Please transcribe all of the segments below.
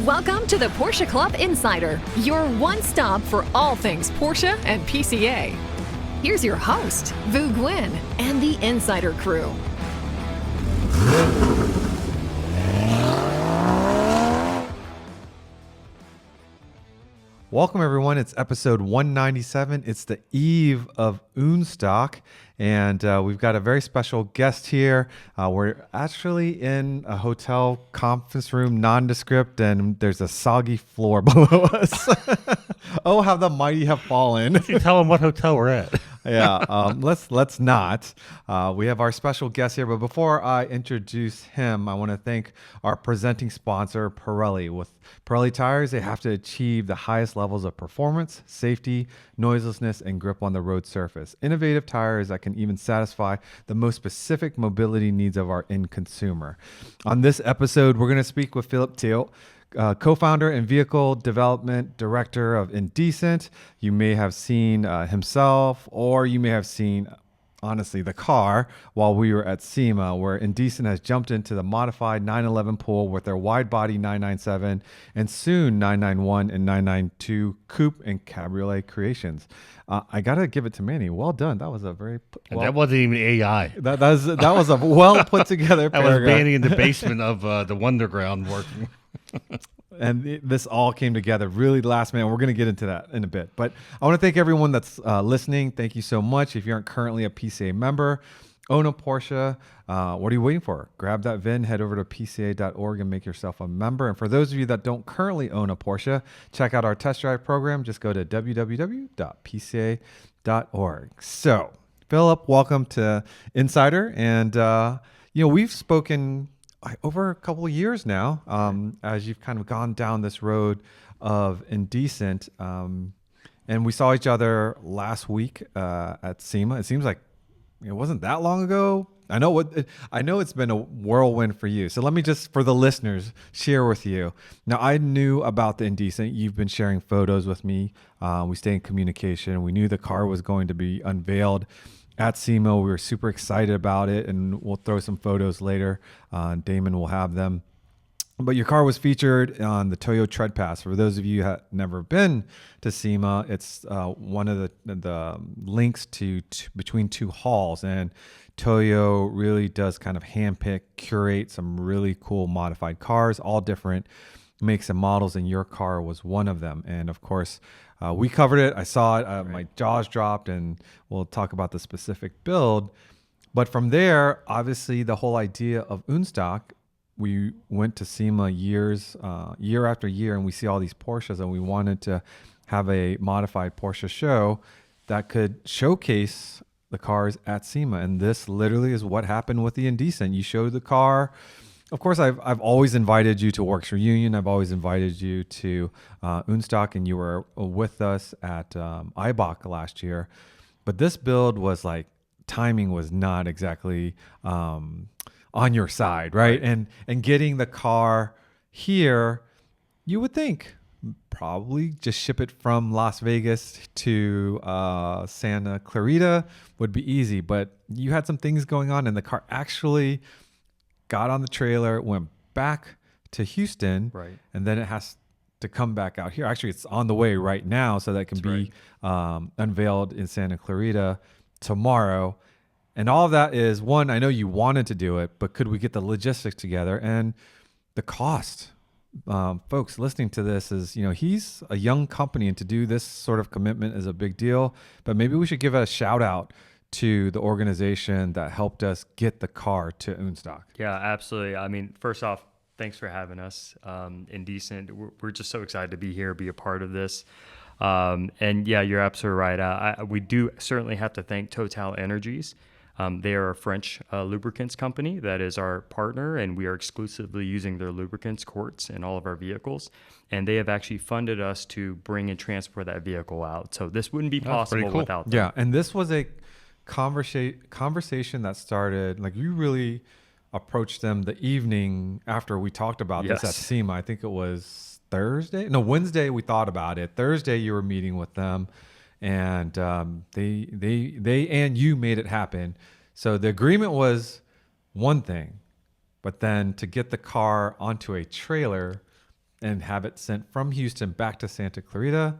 Welcome to the Porsche Club Insider, your one stop for all things Porsche and PCA. Here's your host, Vu Nguyen, and the Insider crew. Welcome, everyone. It's episode 197. It's the eve of unStock, and we've got a very special guest here. We're actually in a hotel conference room, nondescript, and there's a soggy floor below us. Oh, how the mighty have fallen. You tell them what hotel we're at. Yeah, let's not. We have our special guest here, but before I introduce him, I want to thank our presenting sponsor, Pirelli. With Pirelli tires, they have to achieve the highest levels of performance, safety, noiselessness, and grip on the road surface. Innovative tires that can even satisfy the most specific mobility needs of our end consumer. On this episode, we're going to speak with Phillip Tieu, co-founder and vehicle development director of Indecent. You may have seen himself, or you may have seen, honestly, the car while we were at SEMA, where Indecent has jumped into the modified 911 pool with their wide-body 997 and soon 991 and 992 coupe and cabriolet creations. I gotta give it to Manny. Well done. That was a very And that wasn't even AI. That was a well put together That paragraph. was Manny in the basement of the Wonderground working. And this all came together really last minute. We're going to get into that in a bit. But I want to thank everyone that's listening. Thank you so much. If you aren't currently a PCA member, own a Porsche, what are you waiting for? Grab that VIN, head over to pca.org and make yourself a member. And for those of you that don't currently own a Porsche, check out our test drive program. Just go to www.pca.org. So, Phillip, welcome to Insider. And, we've spoken over a couple of years now, as you've kind of gone down this road of Indecent. And we saw each other last week at SEMA. It seems like it wasn't that long ago. I know it's been a whirlwind for you. So let me just, for the listeners, share with you. Now, I knew about the Indecent. You've been sharing photos with me. We stay in communication. We knew the car was going to be unveiled at SEMA. We were super excited about it, and we'll throw some photos later. Damon will have them. But your car was featured on the Toyo Tread Pass. For those of you who have never been to SEMA, it's one of the links to between two halls, and Toyo really does kind of handpick, curate some really cool modified cars, all different makes and models, and your car was one of them. And of course, we covered it. I saw it. Right. My jaws dropped, and we'll talk about the specific build. But from there, obviously, the whole idea of unStock, we went to SEMA year after year, and we see all these Porsches, and we wanted to have a modified Porsche show that could showcase the cars at SEMA. And this literally is what happened with the Indecent. You showed the car. Of course, I've always invited you to Works Reunion. I've always invited you to unStock, and you were with us at IBOC last year. But this build was like, timing was not exactly on your side, right? And getting the car here, you would think probably just ship it from Las Vegas to Santa Clarita would be easy. But you had some things going on, and the car actually got on the trailer, went back to Houston, Right. and then it has to come back out here. Actually, it's on the way right now, so that can be unveiled in Santa Clarita tomorrow. And all of that is, one, I know you wanted to do it, but could we get the logistics together? And the cost. Folks listening to this is, he's a young company, and to do this sort of commitment is a big deal. But maybe we should give a shout out to the organization that helped us get the car to unStock. Yeah, absolutely. I mean, first off, thanks for having us. Indecent, we're just so excited to be here, be a part of this. And yeah, you're absolutely right. We do certainly have to thank TotalEnergies. They are a French lubricants company that is our partner, and we are exclusively using their lubricants quarts in all of our vehicles. And they have actually funded us to bring and transport that vehicle out. So this wouldn't be possible without them. Yeah, and this was a conversation that started, like, you really approached them the evening after we talked about this at SEMA. I think it was Wednesday we thought about it. Thursday you were meeting with them, and they and you made it happen. So the agreement was one thing, but then to get the car onto a trailer and have it sent from Houston back to Santa Clarita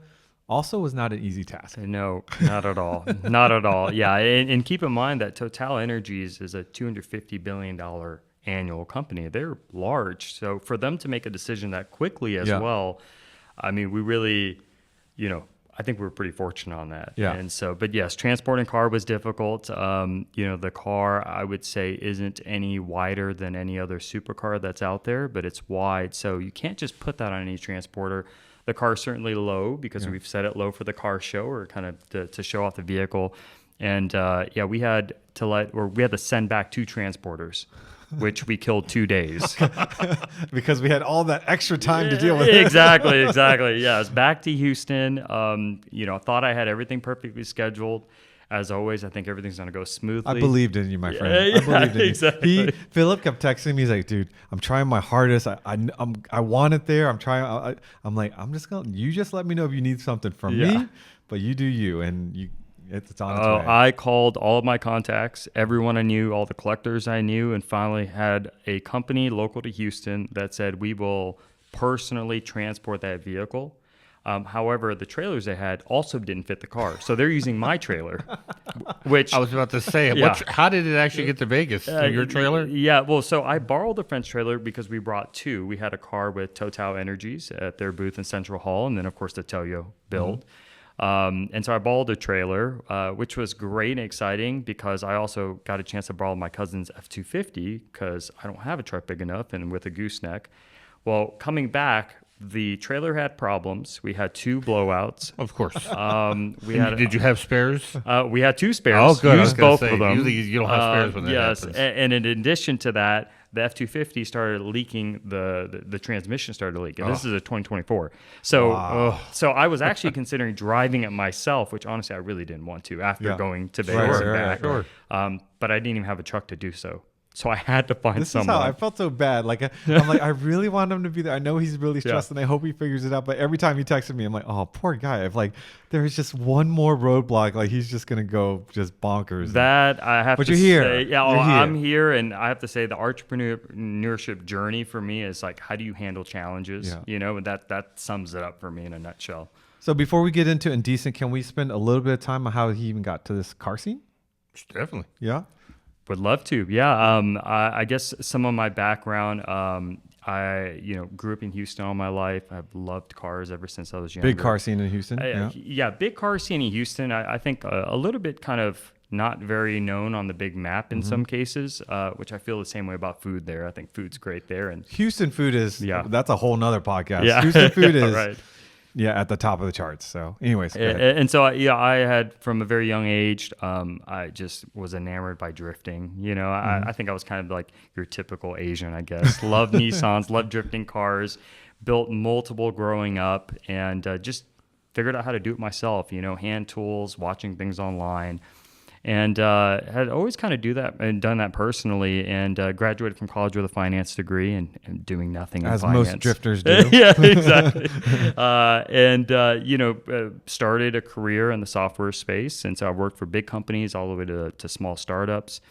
also was not an easy task. No, not at all. Not at all. Yeah, and keep in mind that TotalEnergies is a $250 billion annual company. They're large. So for them to make a decision that quickly as well, I mean, we really, I think we were pretty fortunate on that. Yeah. And so, but yes, transporting car was difficult. The car, I would say, isn't any wider than any other supercar that's out there, but it's wide. So you can't just put that on any transporter. The car's certainly low because we've set it low for the car show or kind of to show off the vehicle. And we had to send back 2 transporters, which we killed 2 days. Because we had all that extra time to deal with it. Exactly. Yeah, I was back to Houston. Thought I had everything perfectly scheduled. As always, I think everything's going to go smoothly. I believed in you, my friend. Yeah, I believed in exactly. you. Philip kept texting me. He's like, dude, I'm trying my hardest. I want it there. I'm trying. I'm like, you just let me know if you need something from me, but you do you. And it's on its way. I called all of my contacts, everyone I knew, all the collectors I knew, and finally had a company local to Houston that said, we will personally transport that vehicle. However, the trailers they had also didn't fit the car. So they're using my trailer, which... I was about to say, how did it actually get to Vegas? Through your trailer? Yeah, well, so I borrowed the French trailer because we brought 2. We had a car with TotalEnergies at their booth in Central Hall, and then, of course, the Toyo build. And so I borrowed a trailer, which was great and exciting because I also got a chance to borrow my cousin's F-250 because I don't have a truck big enough and with a gooseneck. Well, coming back, the trailer had problems. We had 2 blowouts. Of course. Did you have spares? We had 2 spares. Oh, good. Used both of them. Usually you don't have spares when that yes, happens. And in addition to that, the F-250 started leaking. The transmission started leaking. This is a 2024. So, so I was actually considering driving it myself, which honestly I really didn't want to after going to Vegas and back. Sure. But I didn't even have a truck to do so. So I had to find This someone. is how I felt so bad. Like I'm like, I really want him to be there. I know he's really stressed, and I hope he figures it out. But every time he texted me, I'm like, oh, poor guy. If there's just one more roadblock, like he's just gonna go just bonkers. That I have but to you're say, here. I'm here, and I have to say the entrepreneurship journey for me is like, how do you handle challenges? And that sums it up for me in a nutshell. So before we get into Indecent, can we spend a little bit of time on how he even got to this car scene? Definitely. Yeah. Would love to. Yeah. I guess some of my background, I grew up in Houston all my life. I've loved cars ever since I was younger. Big car scene in Houston. Big car scene in Houston. I think a little bit kind of not very known on the big map in some cases, which I feel the same way about food there. I think food's great there. And Houston food is, that's a whole nother podcast. Yeah. Houston food is right. at the top of the charts. So anyways. And so, I had from a very young age, I just was enamored by drifting. I think I was kind of like your typical Asian, I guess. Loved Nissans, loved drifting cars, built multiple growing up, and just figured out how to do it myself, hand tools, watching things online. And had always kind of do that and done that personally, and graduated from college with a finance degree and doing nothing as in finance. most drifters do. Yeah, exactly. Started a career in the software space, and so I worked for big companies all the way to small startups.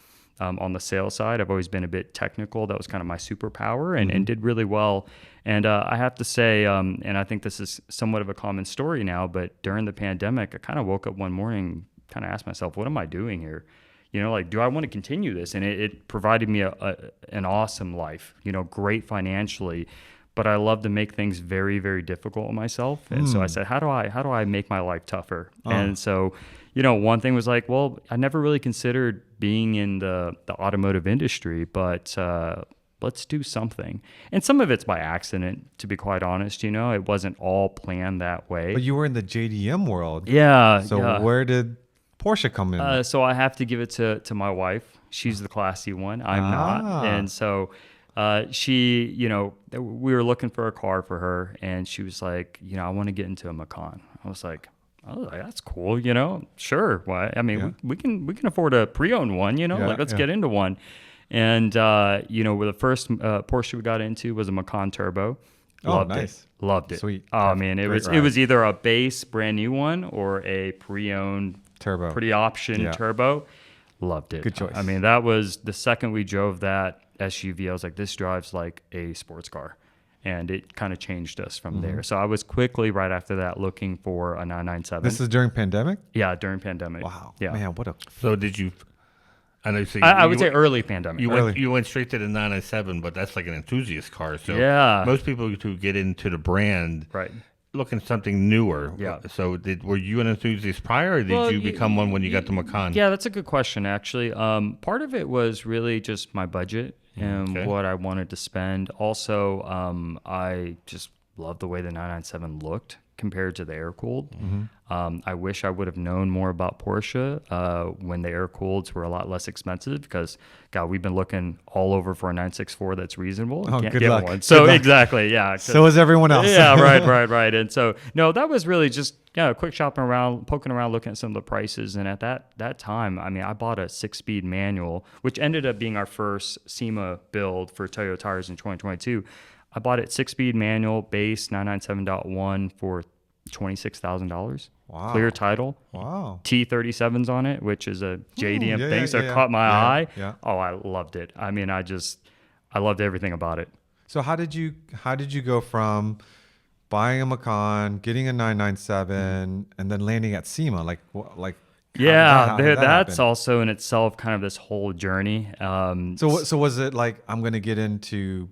On the sales side, I've always been a bit technical. That was kind of my superpower, and did really well. And I have to say, and I think this is somewhat of a common story now, but during the pandemic, I kind of woke up one morning, kind of asked myself, what am I doing here? Do I want to continue this? And it provided me an awesome life, great financially, but I love to make things very, very difficult on myself. And so I said, how do I make my life tougher? And so, one thing was like, well, I never really considered being in the automotive industry, but let's do something. And some of it's by accident, to be quite honest. It wasn't all planned that way. But you were in the JDM world. Yeah. So where did Porsche come in? So I have to give it to my wife. She's the classy one. I'm not. And so she, we were looking for a car for her, and she was like, I want to get into a Macan. I was like, oh, that's cool. Sure. Why? I mean, we can afford a pre-owned one. Let's get into one. And the first Porsche we got into was a Macan Turbo. Loved nice. it. Loved it. Sweet. Oh man, it was either a base brand new one or a pre-owned turbo, pretty option turbo. Loved it. Good choice. I mean, that was the second we drove that SUV. I was like, this drives like a sports car. And it kind of changed us from there. So I was quickly right after that looking for a 997. This is during pandemic? Yeah, during pandemic. Wow. Yeah. Man, what a... So did you? I know you say I would say early pandemic. You went straight to the 997, but that's like an enthusiast car. So Yeah. most people who get into the brand Right. looking something newer. Yeah. So were you an enthusiast prior, or did you become one when you got to Macan? Yeah, that's a good question, actually. Part of it was really just my budget and what I wanted to spend. Also, I just love the way the 997 looked compared to the air-cooled. I wish I would have known more about Porsche when the air-cooleds were a lot less expensive because, God, we've been looking all over for a 964 that's reasonable. Oh, Can't good get luck. one. So Good luck. exactly, yeah. So is everyone else. Yeah, right. And so, no, that was really just quick shopping around, poking around, looking at some of the prices. And at that time, I mean, I bought a 6-speed manual, which ended up being our first SEMA build for Toyo tires in 2022. I bought it 6-speed manual, base 997.1 for $26,000. Wow. Clear title. Wow. T37s on it, which is a JDM yeah, thing. yeah, So it yeah, caught my yeah, eye. yeah. Oh, I loved it. I mean, I loved everything about it. So how did you go from buying a Macan, getting a 997, and then landing at SEMA? Yeah, how did that that's happen? also in itself kind of this whole journey. So was it like, I'm going to get into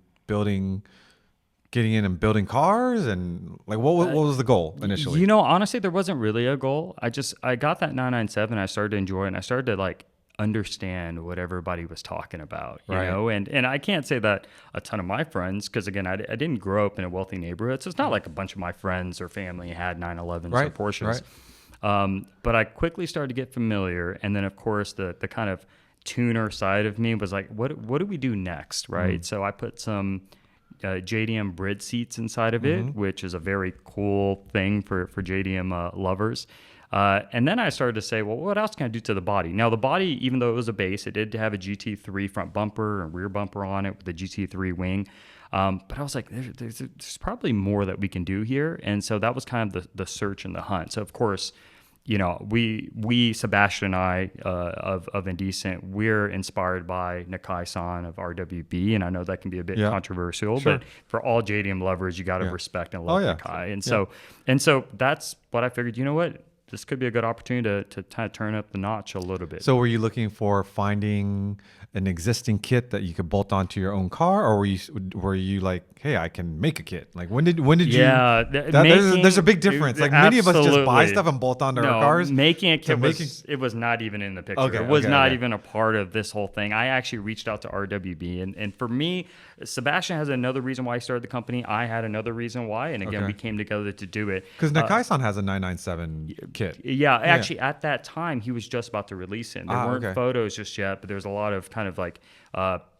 getting in and building cars, and like what was the goal initially? You know, honestly, there wasn't really a goal. I got that 997. I started to enjoy it, and I started to like understand what everybody was talking about, you know? And I can't say that a ton of my friends, because again, I didn't grow up in a wealthy neighborhood, so it's not like a bunch of my friends or family had 911s or Porsches. But I quickly started to get familiar, and then of course the kind of tuner side of me was like, what do we do next, right? So I put some JDM Brid seats inside of it, which is a very cool thing for JDM lovers. And then I started to say, well, what else can I do to the body? Now, the body, even though it was a base, it did have a GT3 front bumper and rear bumper on it with the GT3 wing. But I was like, there's probably more that we can do here. And so that was kind of the search and the hunt. So, of course, you know, we Sebastian and I of Indecent, we're inspired by Nakai-san of RWB, and I know that can be a bit controversial, but for all JDM lovers, you got to respect and love Nakai. And so that's what I figured. You know what? This could be a good opportunity to kind of turn up the notch a little bit. So were you looking for finding an existing kit that you could bolt onto your own car, or were you like, hey, I can make a kit? Like when did you? Yeah, there's a big difference. Like many of us just buy stuff and bolt onto our cars. Making a kit it was not even in the picture. It was not even a part of this whole thing. I actually reached out to RWB, and for me, Sebastian has another reason why he started the company. I had another reason why, and again, we came together to do it. Because Nakai-san has a 997 kit. Yeah, actually, at that time, he was just about to release it. And there weren't photos just yet, but there was a lot of kind of like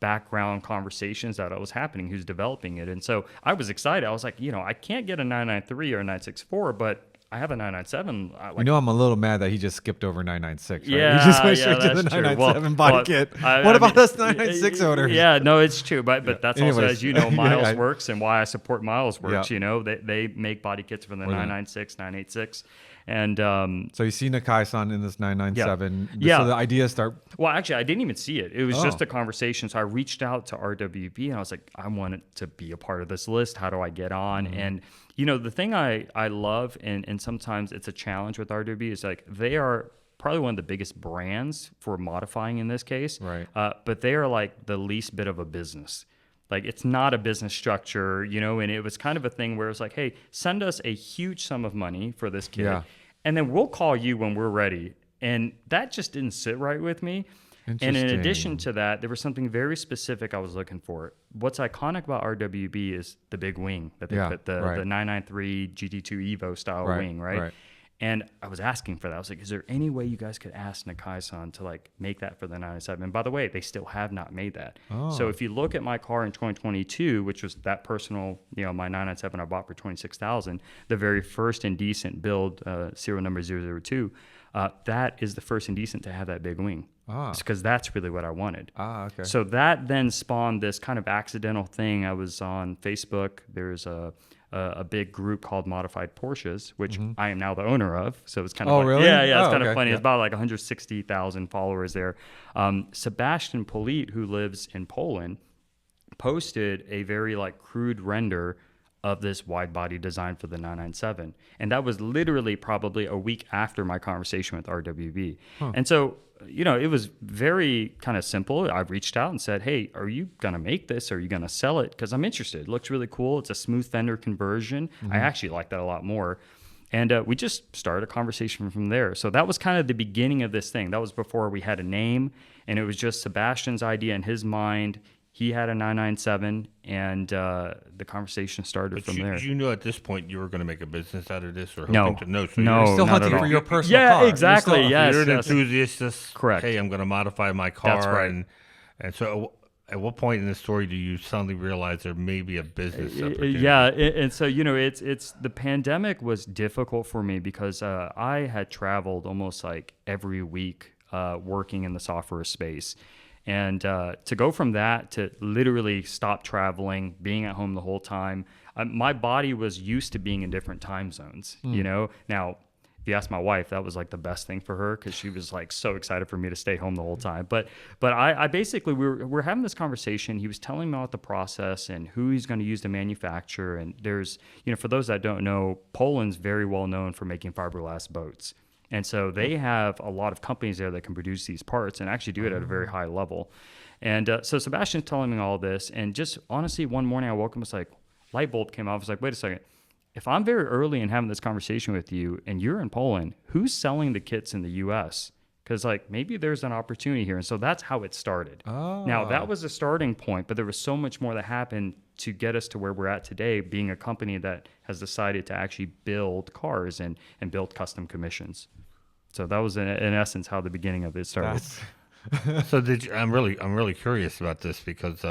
background conversations that was happening, who's developing it. And so I was excited. I was like, you know, I can't get a 993 or a 964, but I have a 997. I'm a little mad that he just skipped over 996. Right? Yeah, he just went straight to the 997 body kit. What about us 996 owners? Yeah, no, it's true. But that's Anyways. also, as you know, Milesworks and why I support Milesworks. Yeah. You know, they make body kits for the 996, 986. And so you see Nakai-san in this 997. Yeah. So the ideas start. Well, actually, I didn't even see it. It was just a conversation. So I reached out to RWB and I was like, I wanted to be a part of this list. How do I get on? And, you know, the thing I love, and sometimes it's a challenge with RWB, is like they are probably one of the biggest brands for modifying in this case. Right. But they are like the least bit of a business. Like it's not a business structure, you know, and it was kind of a thing where it's like, hey, send us a huge sum of money for this kit, and then we'll call you when we're ready. And that just didn't sit right with me. And in addition to that, there was something very specific I was looking for. What's iconic about RWB is the big wing that they put, the 993 GT2 Evo style wing, right? And I was asking for that. I was like, is there any way you guys could ask Nakai-san to like make that for the 997? And by the way, they still have not made that. So if you look at my car in 2022, which was that personal, you know, my 997 I bought for $26,000, the very first Indecent build, serial number 002, that is the first Indecent to have that big wing. It's because that's really what I wanted. Okay. So that then spawned this kind of accidental thing. I was on Facebook. There's a big group called Modified Porsches, which I am now the owner of. So it's kind of funny. Really? Yeah, it's kind of funny. It's about like 160,000 followers there. Sebastian Phillip, who lives in Poland, posted a very like crude render of this wide body design for the 997. And that was literally probably a week after my conversation with RWB. And so, it was very kind of simple. I reached out and said, hey, are you going to make this? Are you going to sell it? Because I'm interested. It looks really cool. It's a smooth fender conversion. I actually like that a lot more. And we just started a conversation from there. So that was kind of the beginning of this thing. That was before we had a name, and it was just Sebastian's idea in his mind. He had a 997, and the conversation started from there. You knew at this point you were going to make a business out of this, or No. hoping to? No, so No. You're still not hunting at for all. your personal Yeah, car. exactly. Yes, you're an yes. enthusiast. Just, Correct. Hey, I'm going to modify my car. That's right. And so, at what point in the story do you suddenly realize there may be a business opportunity? Yeah, and so it's the pandemic was difficult for me because I had traveled almost like every week working in the software space. And to go from that to literally stop traveling, being at home the whole time, my body was used to being in different time zones, Now, if you ask my wife, that was like the best thing for her because she was like so excited for me to stay home the whole time. But I basically, we're having this conversation. He was telling me about the process and who he's going to use to manufacture. And there's, for those that don't know, Poland's very well known for making fiberglass boats. And so they have a lot of companies there that can produce these parts and actually do it at a very high level. And so Sebastian's telling me all this. And just honestly, one morning I woke up and was like, light bulb came off. I was like, wait a second. If I'm very early in having this conversation with you and you're in Poland, who's selling the kits in the U.S.? Because maybe there's an opportunity here. And so that's how it started. Now, that was a starting point, but there was so much more that happened to get us to where we're at today, being a company that has decided to actually build cars and build custom commissions. So that was in essence how the beginning of it started. So I'm really curious about this because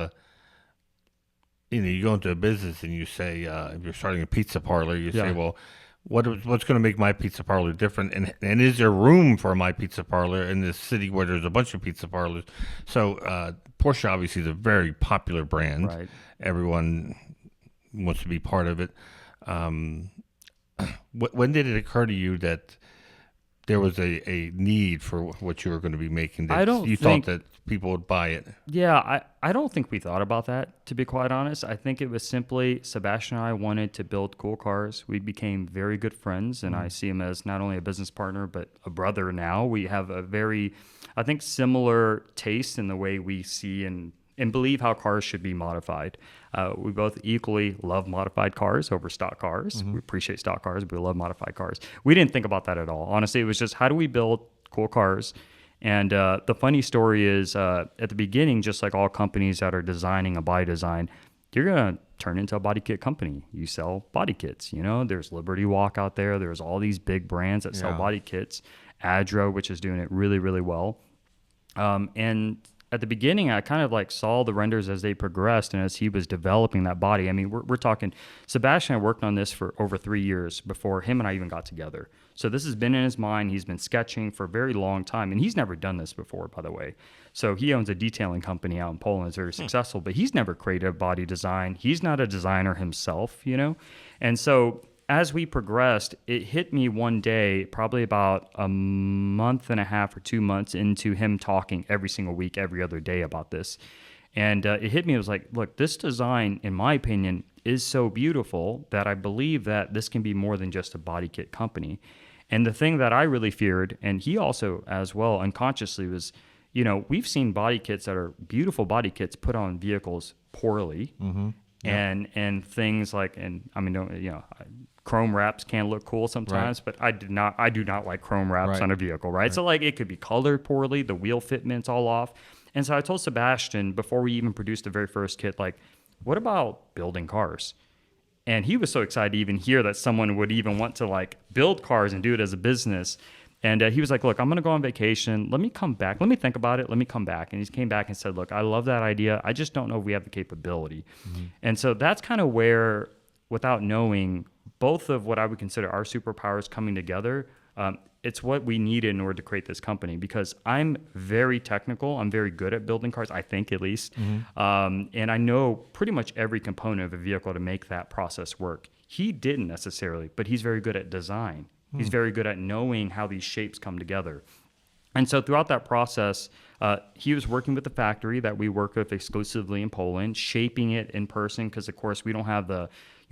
you go into a business and you say if you're starting a pizza parlor, you say, well, what's going to make my pizza parlor different, and is there room for my pizza parlor in this city where there's a bunch of pizza parlors? So Porsche obviously is a very popular brand. Right. Everyone wants to be part of it. When did it occur to you that there was a need for what you were going to be making? That you thought that people would buy it? Yeah, I don't think we thought about that, to be quite honest. I think it was simply Sebastian and I wanted to build cool cars. We became very good friends, and I see him as not only a business partner, but a brother now. We have a very, I think, similar taste in the way we see and believe how cars should be modified. We both equally love modified cars over stock cars. We appreciate stock cars, but we love modified cars. We didn't think about that at all. Honestly, it was just how do we build cool cars? And the funny story is at the beginning, just like all companies that are designing a body design, you're going to turn into a body kit company. You sell body kits. There's Liberty Walk out there. There's all these big brands that sell body kits. Adro, which is doing it really, really well. And at the beginning, I kind of saw the renders as they progressed and as he was developing that body. I mean, we're talking, Sebastian and I worked on this for over 3 years before him and I even got together. So this has been in his mind. He's been sketching for a very long time, and he's never done this before, by the way. So he owns a detailing company out in Poland. It's very successful, but he's never created a body design. He's not a designer himself, And so as we progressed, it hit me one day, probably about a month and a half or 2 months into him talking every single week, every other day about this. And it hit me. It was like, look, this design, in my opinion, is so beautiful that I believe that this can be more than just a body kit company. And the thing that I really feared, and he also as well unconsciously, was, we've seen body kits that are beautiful body kits put on vehicles poorly. And things like, chrome wraps can look cool sometimes, but I do not like chrome wraps on a vehicle, right? So it could be colored poorly, the wheel fitment's all off. And so I told Sebastian before we even produced the very first kit, what about building cars? And he was so excited to even hear that someone would even want to build cars and do it as a business. And he was like, look, I'm going to go on vacation. Let me come back. Let me think about it. Let me come back. And he came back and said, look, I love that idea. I just don't know if we have the capability. And so that's kind of where, without knowing, both of what I would consider our superpowers coming together, it's what we needed in order to create this company, because I'm very technical. I'm very good at building cars, I think at least. And I know pretty much every component of a vehicle to make that process work. He didn't necessarily, but he's very good at design. He's very good at knowing how these shapes come together. And so throughout that process, he was working with the factory that we work with exclusively in Poland, shaping it in person because, of course, we don't have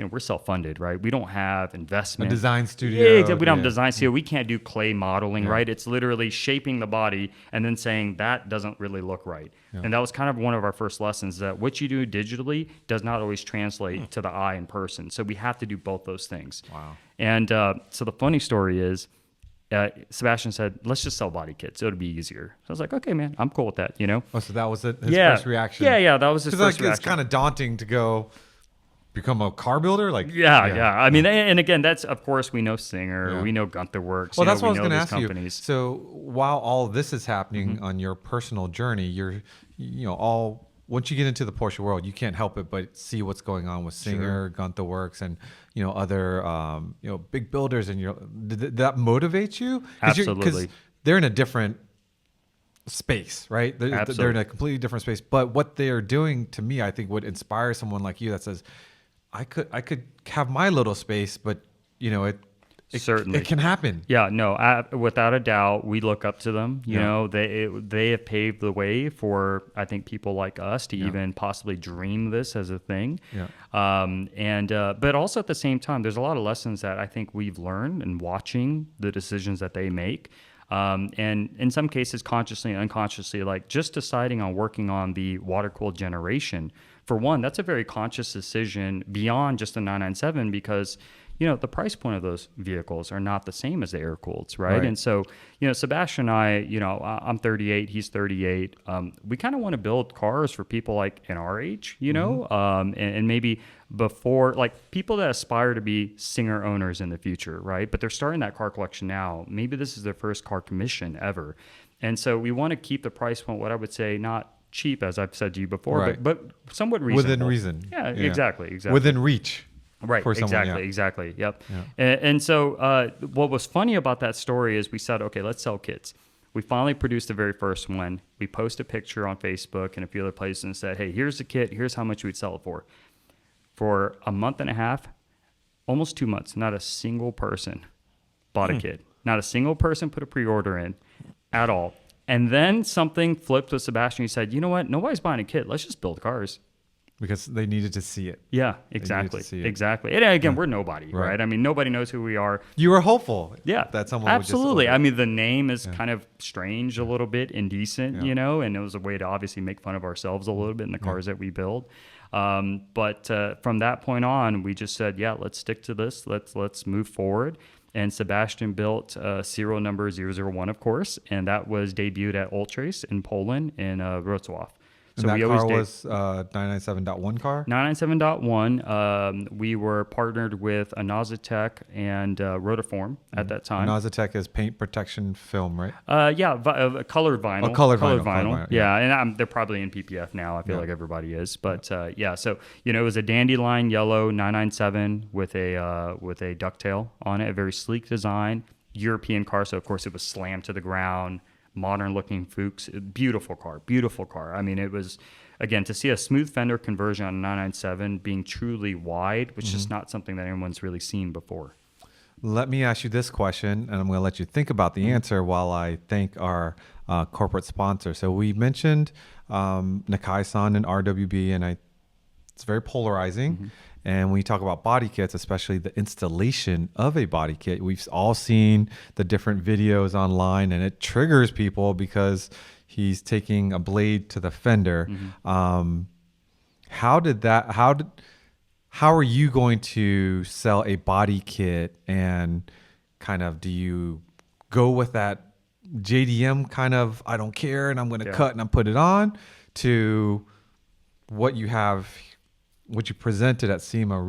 we're self-funded, right? We don't have investment. A design studio. Yeah, exactly. We don't have a design studio. We can't do clay modeling, right? It's literally shaping the body and then saying that doesn't really look right. Yeah. And that was kind of one of our first lessons, that what you do digitally does not always translate to the eye in person. So we have to do both those things. Wow. And so the funny story is, Sebastian said, let's just sell body kits. It'll be easier. So I was like, okay, man, I'm cool with that, Oh, so that was his first reaction. Yeah, that was his first reaction. It's kind of daunting to go become a car builder. Yeah. I mean, and again, that's, of course, we know Singer, we know Guntherwerks. Well, that's what I was going to ask companies. you. So while all this is happening on your personal journey, once you get into the Porsche world, you can't help it but see what's going on with Singer, Guntherwerks, and other big builders. And did that motivate you? Absolutely. Because they're in a different space, right? Absolutely. They're in a completely different space. But what they are doing, to me, I think would inspire someone like you that says, I could have my little space, but certainly it can happen. Yeah, no, without a doubt, we look up to them. You know, they have paved the way for, I think, people like us to even possibly dream this as a thing. Yeah. But also at the same time, there's a lot of lessons that I think we've learned in watching the decisions that they make. And in some cases, consciously and unconsciously, like just deciding on working on the water-cooled generation. For one, that's a very conscious decision beyond just the 997 because, the price point of those vehicles are not the same as the air-cooleds, right? And so, Sebastian and I, I'm 38, he's 38. We kind of want to build cars for people like in our age, and maybe before, like people that aspire to be Singer owners in the future, right? But they're starting that car collection now. Maybe this is their first car commission ever. And so we want to keep the price point, what I would say, not cheap, as I've said to you before, but somewhat reasonable. Within reason. Yeah, exactly. Within reach. Right, exactly. Yep. Yeah. And so what was funny about that story is we said, okay, let's sell kits. We finally produced the very first one. We posted a picture on Facebook and a few other places and said, hey, here's the kit. Here's how much we'd sell it for. For a month and a half, almost 2 months, not a single person bought a kit. Not a single person put a pre-order in at all. And then something flipped with Sebastian. He said, you know what? Nobody's buying a kit. Let's just build cars. Because they needed to see it. Yeah, exactly. Exactly. And again, we're nobody, right? I mean, nobody knows who we are. You were hopeful. Yeah. That someone absolutely. I mean, the name is kind of strange a little bit, Indecent, and it was a way to obviously make fun of ourselves a little bit in the cars that we build. But from that point on, we just said, let's stick to this. Let's move forward. And Sebastian built serial number 001, of course, and that was debuted at Ultrace in Poland in Wrocław. So and that car was 997.1 car? 997.1. We were partnered with Anazatec and Rotiform at that time. Anazatec is paint protection film, right? Colored vinyl. Oh, colored vinyl. Yeah, and they're probably in PPF now. I feel like everybody is. But so, it was a dandelion yellow 997 with a ducktail on it, a very sleek design, European car. So, of course, it was slammed to the ground. Modern looking Fuchs, beautiful car. I mean, it was, again, to see a smooth fender conversion on a 997 being truly wide, which is not something that anyone's really seen before. Let me ask you this question, and I'm going to let you think about the answer while I thank our corporate sponsor. So we mentioned Nakai-san and RWB, and it's very polarizing. And when you talk about body kits, especially the installation of a body kit, we've all seen the different videos online, and it triggers people because he's taking a blade to the fender. How are you going to sell a body kit, and kind of do you go with that JDM kind of, I don't care and I'm going to cut and I'm put it on, to what you have? What you presented at SEMA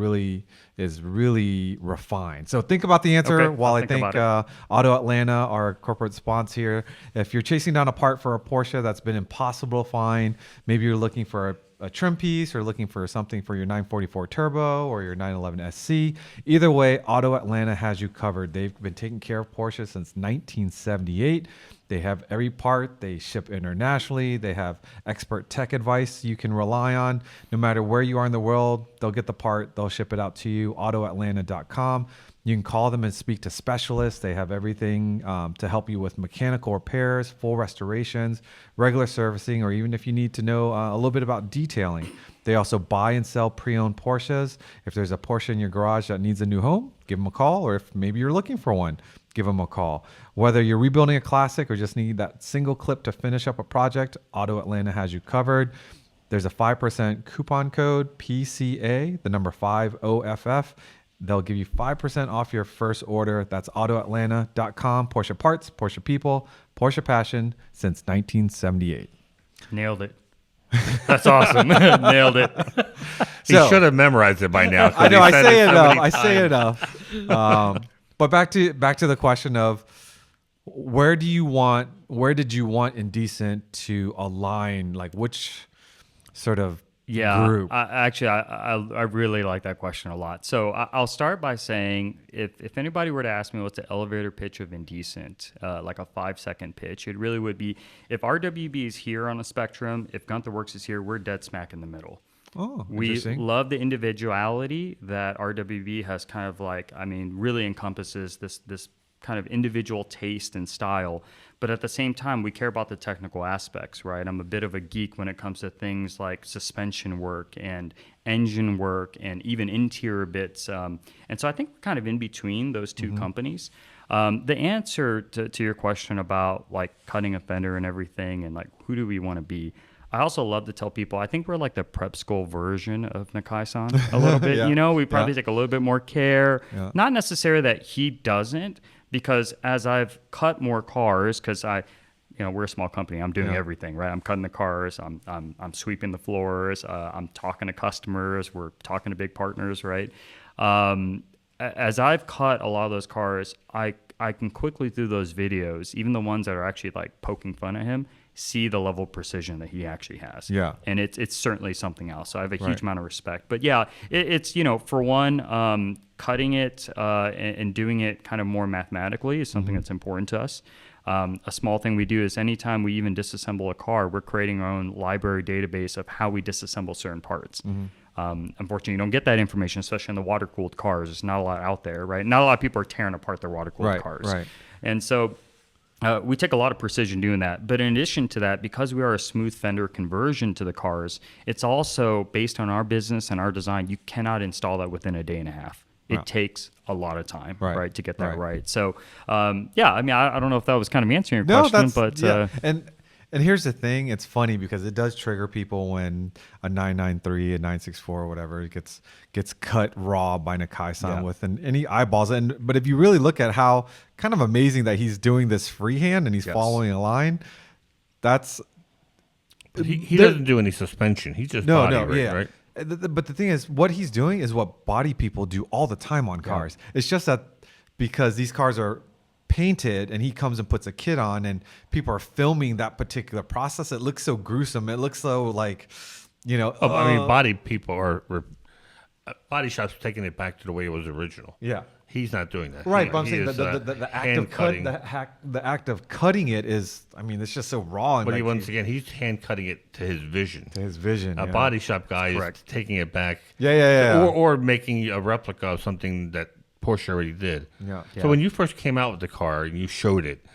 is really refined. So think about the answer while I thank Auto Atlanta, our corporate sponsor here. If you're chasing down a part for a Porsche that's been impossible to find, maybe you're looking for a trim piece or looking for something for your 944 Turbo or your 911 SC. Either way, Auto Atlanta has you covered. They've been taking care of Porsche since 1978. They have every part. They ship internationally. They have expert tech advice you can rely on. No matter where you are in the world, they'll get the part. They'll ship it out to you. AutoAtlanta.com. You can call them and speak to specialists. They have everything to help you with mechanical repairs, full restorations, regular servicing, or even if you need to know a little bit about detailing. They also buy and sell pre-owned Porsches. If there's a Porsche in your garage that needs a new home, give them a call. Or if maybe you're looking for one, give them a call. Whether you're rebuilding a classic or just need that single clip to finish up a project, Auto Atlanta has you covered. There's a 5% coupon code, PCA, the number 5 OFF. They'll give you 5% off your first order. That's AutoAtlanta.com. Porsche parts, Porsche people, Porsche passion since 1978. Nailed it. That's awesome. Nailed it. He should have memorized it by now. I know. I say enough. But back to the question of where did you want Indecent to align? Like which sort of group? I really like that question a lot. So I'll start by saying if anybody were to ask me what's the elevator pitch of Indecent, like a 5-second pitch, it really would be if RWB is here on a spectrum, if Guntherwerks is here, we're dead smack in the middle. Oh, we love the individuality that RWB has kind of really encompasses this kind of individual taste and style. But at the same time, we care about the technical aspects, right? I'm a bit of a geek when it comes to things like suspension work and engine work and even interior bits. And so I think we're kind of in between those two companies. The answer to your question about like cutting a fender and everything and like who do we want to be, I also love to tell people, I think we're like the prep school version of Nakai-san a little bit. Yeah. We probably take a little bit more care. Yeah. Not necessarily that he doesn't, because as I've cut more cars, because we're a small company, I'm doing everything, right? I'm cutting the cars, I'm sweeping the floors, I'm talking to customers, we're talking to big partners, right? As I've cut a lot of those cars, I can quickly through those videos, even the ones that are actually like poking fun at him, see the level of precision that he actually has. Yeah. And it's certainly something else. So I have a huge amount of respect. But yeah, it's for one, cutting it and doing it kind of more mathematically is something that's important to us. A small thing we do is anytime we even disassemble a car, we're creating our own library database of how we disassemble certain parts. Unfortunately, you don't get that information, especially in the water-cooled cars. There's not a lot out there, right? Not a lot of people are tearing apart their water-cooled cars. Right. And so we take a lot of precision doing that. But in addition to that, because we are a smooth fender conversion to the cars, it's also based on our business and our design. You cannot install that within a day and a half. It takes a lot of time, right, to get that right. So, I don't know if that was kind of answering your question, but and here's the thing: it's funny because it does trigger people when a 993, a 964, or whatever gets cut raw by Nakai-san with any eyeballs. But if you really look at how kind of amazing that he's doing this freehand and he's following a line, that's he doesn't do any suspension. He just right? But the thing is, what he's doing is what body people do all the time on cars. It's just that because these cars are painted and he comes and puts a kit on and people are filming that particular process, it looks so gruesome. It looks so like, body people are body shops taking it back to the way it was original. Yeah. He's not doing that. Right, but I'm saying the act of cutting, the act of cutting it is, it's just so raw. And but once again, he's hand cutting it to his vision. A yeah. body shop guy is taking it back. Yeah. Or making a replica of something that Porsche already did. Yeah. So when you first came out with the car and you showed it,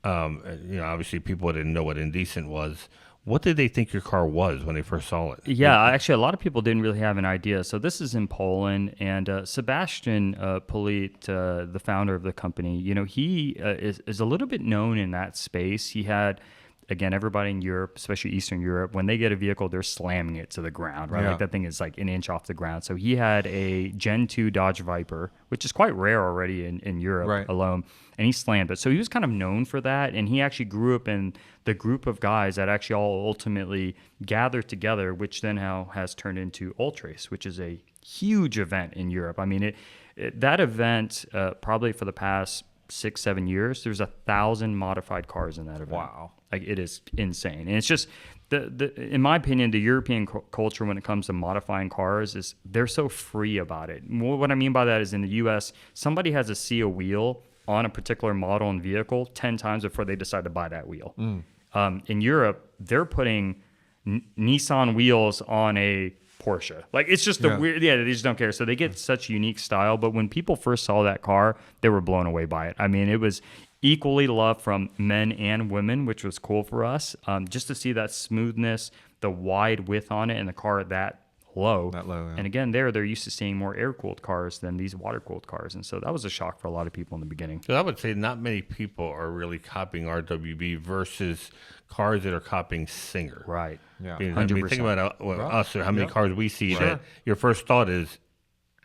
obviously people didn't know what Indecent was. What did they think your car was when they first saw it? Yeah, actually, a lot of people didn't really have an idea. So this is in Poland, and Sebastian Polit, the founder of the company, he is a little bit known in that space. He had, again, everybody in Europe, especially Eastern Europe, when they get a vehicle, they're slamming it to the ground, right? Yeah. Like that thing is like an inch off the ground. So he had a Gen 2 Dodge Viper, which is quite rare already in Europe alone, and he slammed it. So he was kind of known for that, and he actually grew up in the group of guys that actually all ultimately gathered together, which then now has turned into Ultrace, which is a huge event in Europe. That event, probably for the past 6-7 years, there's 1,000 modified cars in that event. Wow. Like, it is insane. And it's just, in my opinion, the European culture when it comes to modifying cars is they're so free about it. What I mean by that is in the U.S., somebody has to see a wheel on a particular model and vehicle 10 times before they decide to buy that wheel. In Europe, they're putting Nissan wheels on a Porsche. Like, it's just a weird, they just don't care. So they get such unique style. But when people first saw that car, they were blown away by it. I mean, it was equally loved from men and women, which was cool for us. Just to see that smoothness, the wide width on it, and the car that low. And again, they're used to seeing more air-cooled cars than these water-cooled cars. And so that was a shock for a lot of people in the beginning. So I would say not many people are really copying RWB versus cars that are copying Singer. Right. Yeah. I mean, think about us, or how many cars we see that your first thought is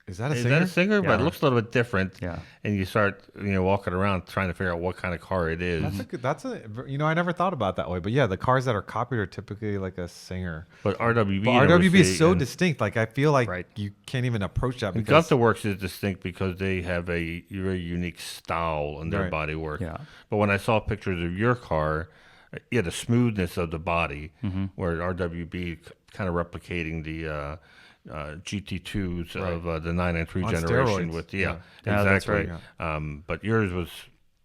that a Singer? That a Singer? Yeah. But it looks a little bit different. Yeah. And you start, walking around trying to figure out what kind of car it is. I never thought about it that way. But yeah, the cars that are copied are typally like a Singer. But RWB, is so distinct. Like, I feel like you can't even approach that. Because Guntherwerks is distinct because they have a very unique style in their bodywork. Yeah. But when I saw pictures of your car, the smoothness of the body, where RWB kind of replicating the GT2s of the 993 generation steroids. with exactly. That's right. But yours was,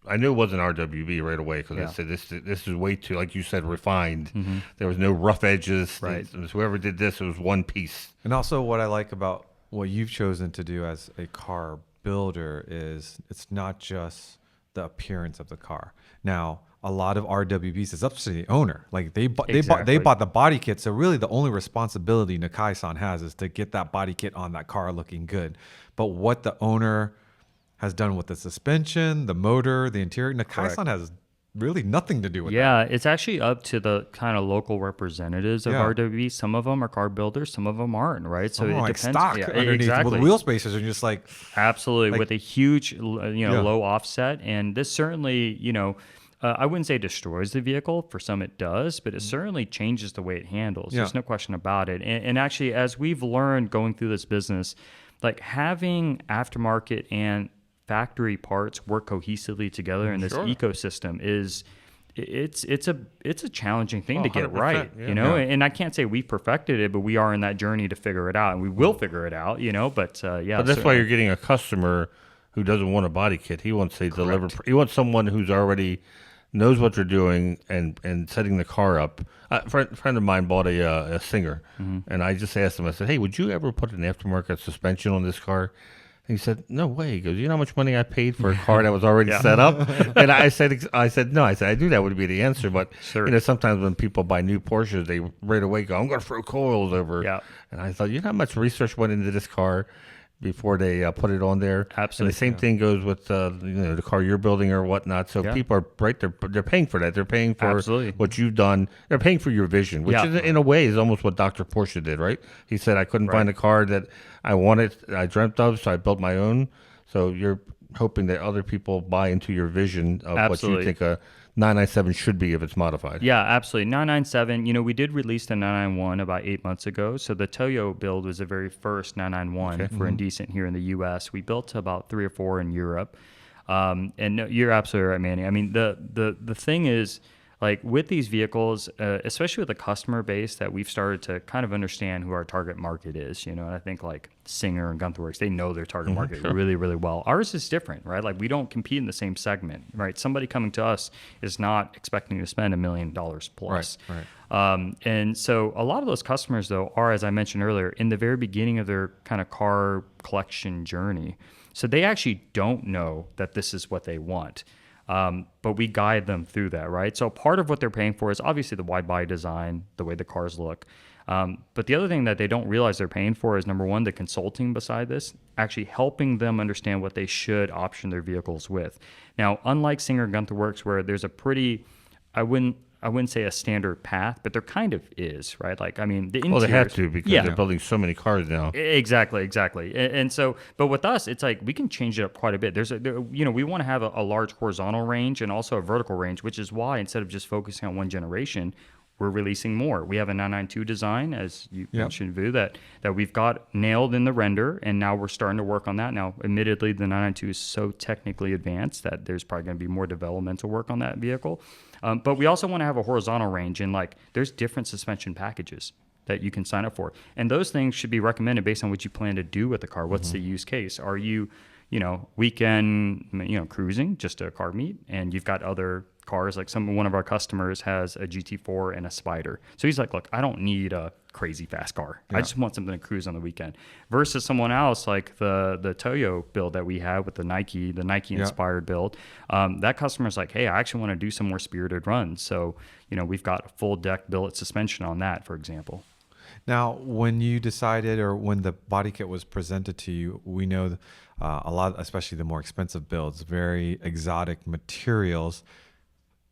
I knew it wasn't RWB right away because I said this is way too, like you said, refined. There was no rough edges. Right. Whoever did this, it was one piece. And also, what I like about what you've chosen to do as a car builder is it's not just the appearance of the car. Now, a lot of RWBs is up to the owner. Like, they bought the body kit. So really, the only responsibility Nakai-san has is to get that body kit on that car looking good. But what the owner has done with the suspension, the motor, the interior, Nakai-san has really nothing to do with that. Yeah, it's actually up to the kind of local representatives of RWB. Some of them are car builders, some of them aren't, right? So it like depends. stock underneath with wheel spacers, and just like absolutely with a huge, low offset. And this certainly, I wouldn't say destroys the vehicle. For some, it does, but it certainly changes the way it handles. There's no question about it. And actually, as we've learned going through this business, like having aftermarket and factory parts work cohesively together in this ecosystem it's a challenging thing to get right, and I can't say we've perfected it, but we are in that journey to figure it out, and we will figure it out, but that's why you're getting a customer who doesn't want a body kit. He wants a deliver. He wants someone who's already knows what they're doing and setting the car up. A friend of mine bought a Singer, and I just asked him, I said, hey, would you ever put an aftermarket suspension on this car? And he said, no way. He goes, you know how much money I paid for a car that was already set up? And I said, no. I said, I knew that would be the answer. But sometimes when people buy new Porsches, they right away go, I'm going to throw coils over. Yeah. And I thought, you know how much research went into this car before they put it on there? Absolutely. And the same thing goes with the car you're building or whatnot. So people are right. They're paying for that. They're paying for what you've done. They're paying for your vision, which is, in a way is almost what Dr. Porsche did, right? He said, I couldn't find a car that I wanted, I dreamt of, so I built my own. So you're hoping that other people buy into your vision of what you think a 997 should be if it's modified. Yeah, absolutely. 997, we did release the 991 about 8 months ago. So the Toyo build was the very first 991 for Indecent here in the U.S. We built about 3 or 4 in Europe. And no, you're absolutely right, Manny. I mean, the thing is, like with these vehicles, especially with the customer base, that we've started to kind of understand who our target market is. And I think like Singer and Guntherwerks, they know their target market really, really well. Ours is different, right? Like we don't compete in the same segment, right? Somebody coming to us is not expecting to spend $1 million plus. Right. And so a lot of those customers, though, are, as I mentioned earlier, in the very beginning of their kind of car collection journey. So they actually don't know that this is what they want. But we guide them through that, right? So part of what they're paying for is obviously the wide body design, the way the cars look. But the other thing that they don't realize they're paying for is, number one, the consulting beside this, actually helping them understand what they should option their vehicles with. Now, unlike Singer Guntherwerks, where there's a pretty, I wouldn't say a standard path, but there kind of is, right? Like, I mean, the interiors. Well, they have to because they're building so many cars now. Exactly. And so, but with us, it's like we can change it up quite a bit. We want to have a large horizontal range and also a vertical range, which is why instead of just focusing on one generation, we're releasing more. We have a 992 design, as you mentioned, Vu, that we've got nailed in the render, and now we're starting to work on that. Now, admittedly, the 992 is so technically advanced that there's probably going to be more developmental work on that vehicle. But we also want to have a horizontal range, and like there's different suspension packages. that you can sign up for. And those things should be recommended based on what you plan to do with the car. What's the use case? Are you, weekend, cruising, just a car meet, and you've got other cars, like one of our customers has a GT4 and a Spider. So he's like, look, I don't need a crazy fast car. I just want something to cruise on the weekend. Versus someone else like the Toyo build that we have with the Nike inspired build. That customer's like, hey, I actually want to do some more spirited runs. So, we've got a full deck billet suspension on that, for example. Now, when you decided, or when the body kit was presented to you, we know a lot, especially the more expensive builds, very exotic materials.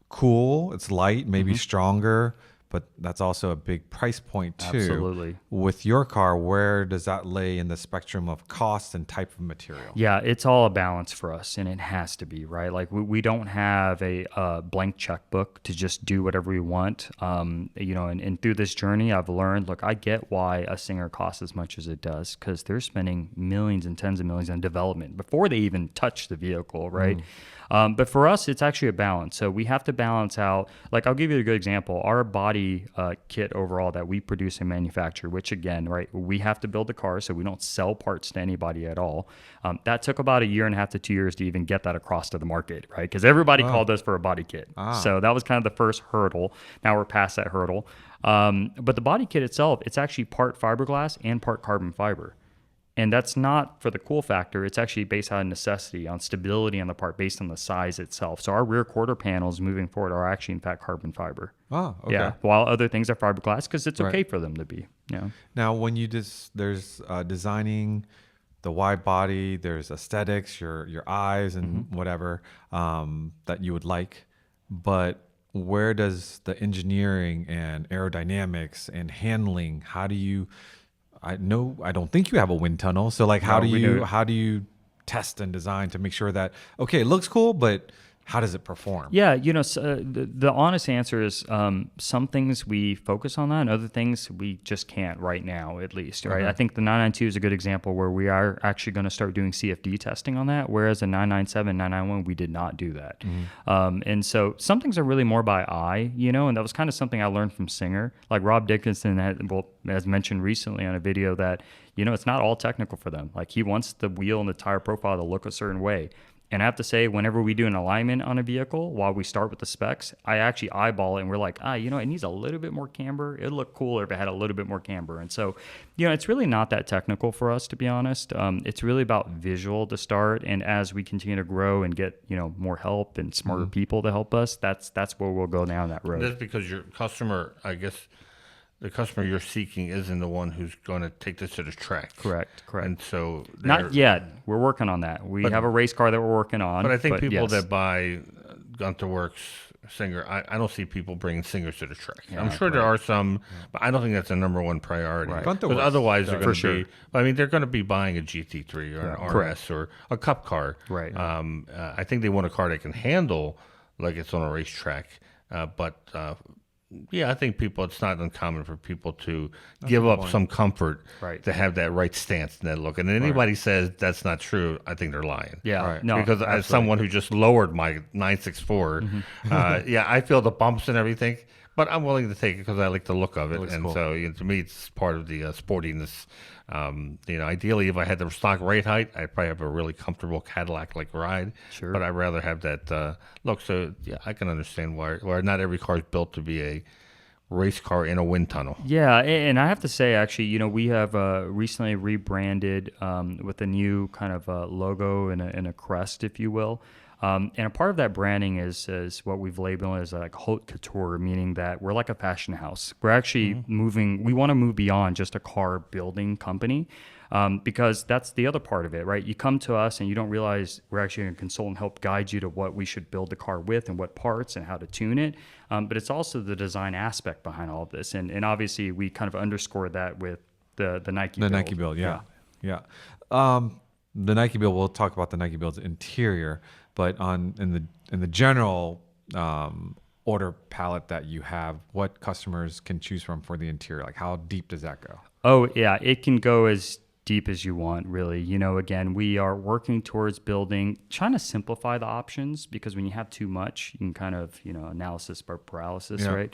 Cool, it's light, maybe stronger, but that's also a big price point too. Absolutely. With your car, where does that lay in the spectrum of cost and type of material? Yeah, it's all a balance for us, and it has to be, right? Like we don't have a blank checkbook to just do whatever we want. And through this journey, I've learned, look, I get why a Singer costs as much as it does, because they're spending millions and tens of millions on development before they even touch the vehicle, right? But for us, it's actually a balance. So we have to balance out, like I'll give you a good example. Our body kit overall that we produce and manufacture, which again, right, we have to build the car, so we don't sell parts to anybody at all. That took about 1.5 to 2 years to even get that across to the market, right? Because everybody called us for a body kit. So that was kind of the first hurdle. Now we're past that hurdle. But the body kit itself, it's actually part fiberglass and part carbon fiber. And that's not for the cool factor. It's actually based on necessity, on stability on the part, based on the size itself. So our rear quarter panels moving forward are actually, in fact, carbon fiber. Oh, okay. Yeah, while other things are fiberglass, because it's okay for them to be. Now, when you there's designing the wide body, there's aesthetics, your eyes and whatever that you would like, but where does the engineering and aerodynamics and handling, how do you... I don't think you have a wind tunnel. So like, how do you test and design to make sure that, okay, it looks cool, but how does it perform? Yeah, the honest answer is some things we focus on that, and other things we just can't right now, at least, right? I think the 992 is a good example where we are actually going to start doing CFD testing on that, whereas the 997, 991, we did not do that. And so some things are really more by eye, and that was kind of something I learned from Singer. Like Rob Dickinson has mentioned recently on a video that, it's not all technical for them. Like he wants the wheel and the tire profile to look a certain way. And I have to say, whenever we do an alignment on a vehicle, while we start with the specs, I actually eyeball it and we're like, it needs a little bit more camber. It'd look cooler if it had a little bit more camber. And so, it's really not that technical for us, to be honest. It's really about visual to start. And as we continue to grow and get, more help and smarter people to help us, that's where we'll go down that road. That's because your customer, I guess, the customer you're seeking isn't the one who's going to take this to the track. Correct. And so... Not yet. We're working on that. We have a race car that we're working on. But I think people that buy Guntherwerks, Singer, I don't see people bringing Singers to the track. I'm sure there are some, but I don't think that's the number one priority. Because otherwise they're going to be... I mean, they're going to be buying a GT3 or an RS or a cup car. Right. I think they want a car they can handle like it's on a racetrack. Yeah, I think it's not uncommon for people to give up some comfort to have that right stance and that look. And anybody says that's not true, I think they're lying. Yeah, no, because as someone who just lowered my 964, I feel the bumps and everything, but I'm willing to take it because I like the look of it. And cool. So to me, it's part of the sportiness. Ideally, if I had the stock rate height, I'd probably have a really comfortable Cadillac-like ride. Sure. But I'd rather have that look. So, yeah, I can understand why not every car is built to be a race car in a wind tunnel. Yeah, and I have to say, actually, we have recently rebranded with a new kind of logo and a crest, if you will. And a part of that branding is what we've labeled as like haute couture, meaning that we're like a fashion house. We're actually we want to move beyond just a car building company, because that's the other part of it, right? You come to us and you don't realize we're actually going to consult and help guide you to what we should build the car with and what parts and how to tune it. But it's also the design aspect behind all of this. And obviously we kind of underscore that with the Nike build. Nike build, yeah. The Nike build, we'll talk about the Nike build's interior. But in the general order palette that you have, what customers can choose from for the interior? Like how deep does that go? Oh yeah, it can go as deep as you want, really. You know, again, we are working towards trying to simplify the options, because when you have too much, you can kind of, analysis by paralysis, right?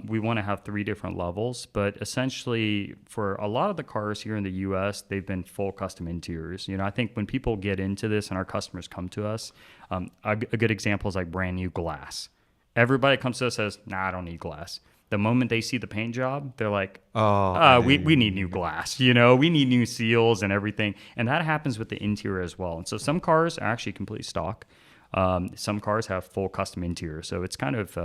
We want to have 3 different levels, but essentially for a lot of the cars here in the US, they've been full custom interiors. I think when people get into this and our customers come to us, a good example is like brand new glass. Everybody comes to us and says, nah, I don't need glass. The moment they see the paint job, they're like, we need new glass, we need new seals and everything. And that happens with the interior as well. And so some cars are actually complete stock. Some cars have full custom interior. So it's kind of,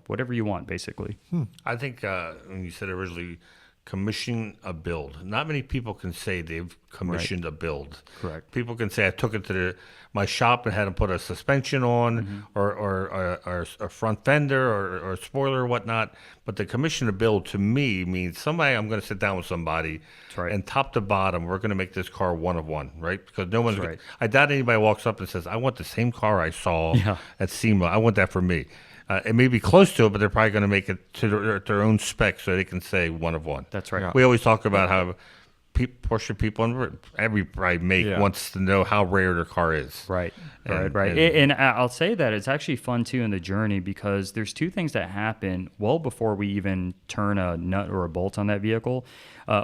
whatever you want, basically. I think when you said originally, commission a build. Not many people can say they've commissioned a build. Correct. People can say I took it to my shop and had them put a suspension on, or a front fender, or a spoiler or whatnot. But the commission a build to me means I'm going to sit down with somebody, and top to bottom, we're going to make this car one of one, right? Because no one's. I doubt anybody walks up and says, I want the same car I saw at SEMA. I want that for me. It may be close to it, but they're probably going to make it to their own spec so they can say one of one. That's right. We always talk about how Porsche people and everybody wants to know how rare their car is. Right. And I'll say that it's actually fun too in the journey, because there's 2 things that happen well before we even turn a nut or a bolt on that vehicle.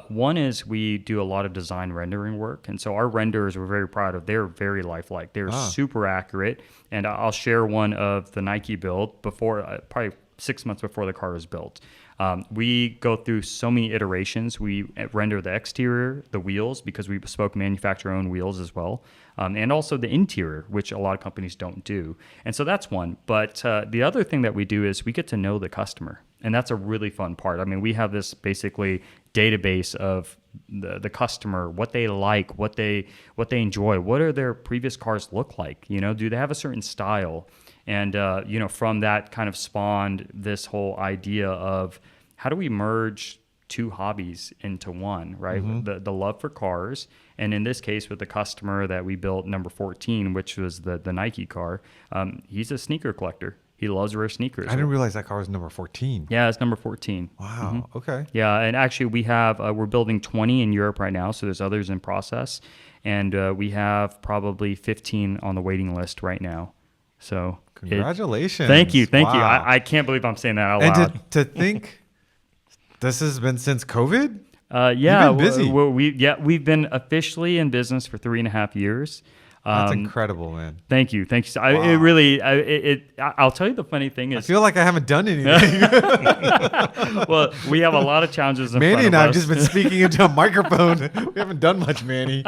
One is we do a lot of design rendering work. And so our renders, we're very proud of. They're very lifelike. They're super accurate. And I'll share one of the Nike build before, probably 6 months before the car was built. We go through so many iterations. We render the exterior, the wheels, because we bespoke manufacture our own wheels as well, and also the interior, which a lot of companies don't do. And so that's one. But the other thing that we do is we get to know the customer, and that's a really fun part. I mean, we have this basically database of the customer, what they like, what they enjoy, what are their previous cars look like? Do they have a certain style? And, from that kind of spawned this whole idea of how do we merge 2 hobbies into one, right? The love for cars. And in this case, with the customer that we built number 14, which was the Nike car, he's a sneaker collector. He loves rare sneakers. I didn't realize that car was number 14. Yeah, it's number 14. Wow. Okay. Yeah, and actually we have, we're building 20 in Europe right now, so there's others in process. And we have probably 15 on the waiting list right now. So congratulations. Thank you. Wow. I can't believe I'm saying that out loud. And to think this has been since COVID? Yeah. You've been busy. We've been officially in business for 3.5 years. That's incredible, man. Thank you. So wow. It really, I'll tell you the funny thing is, I feel like I haven't done anything. Well, we have a lot of Manny and I have just been speaking into a microphone. We haven't done much, Manny.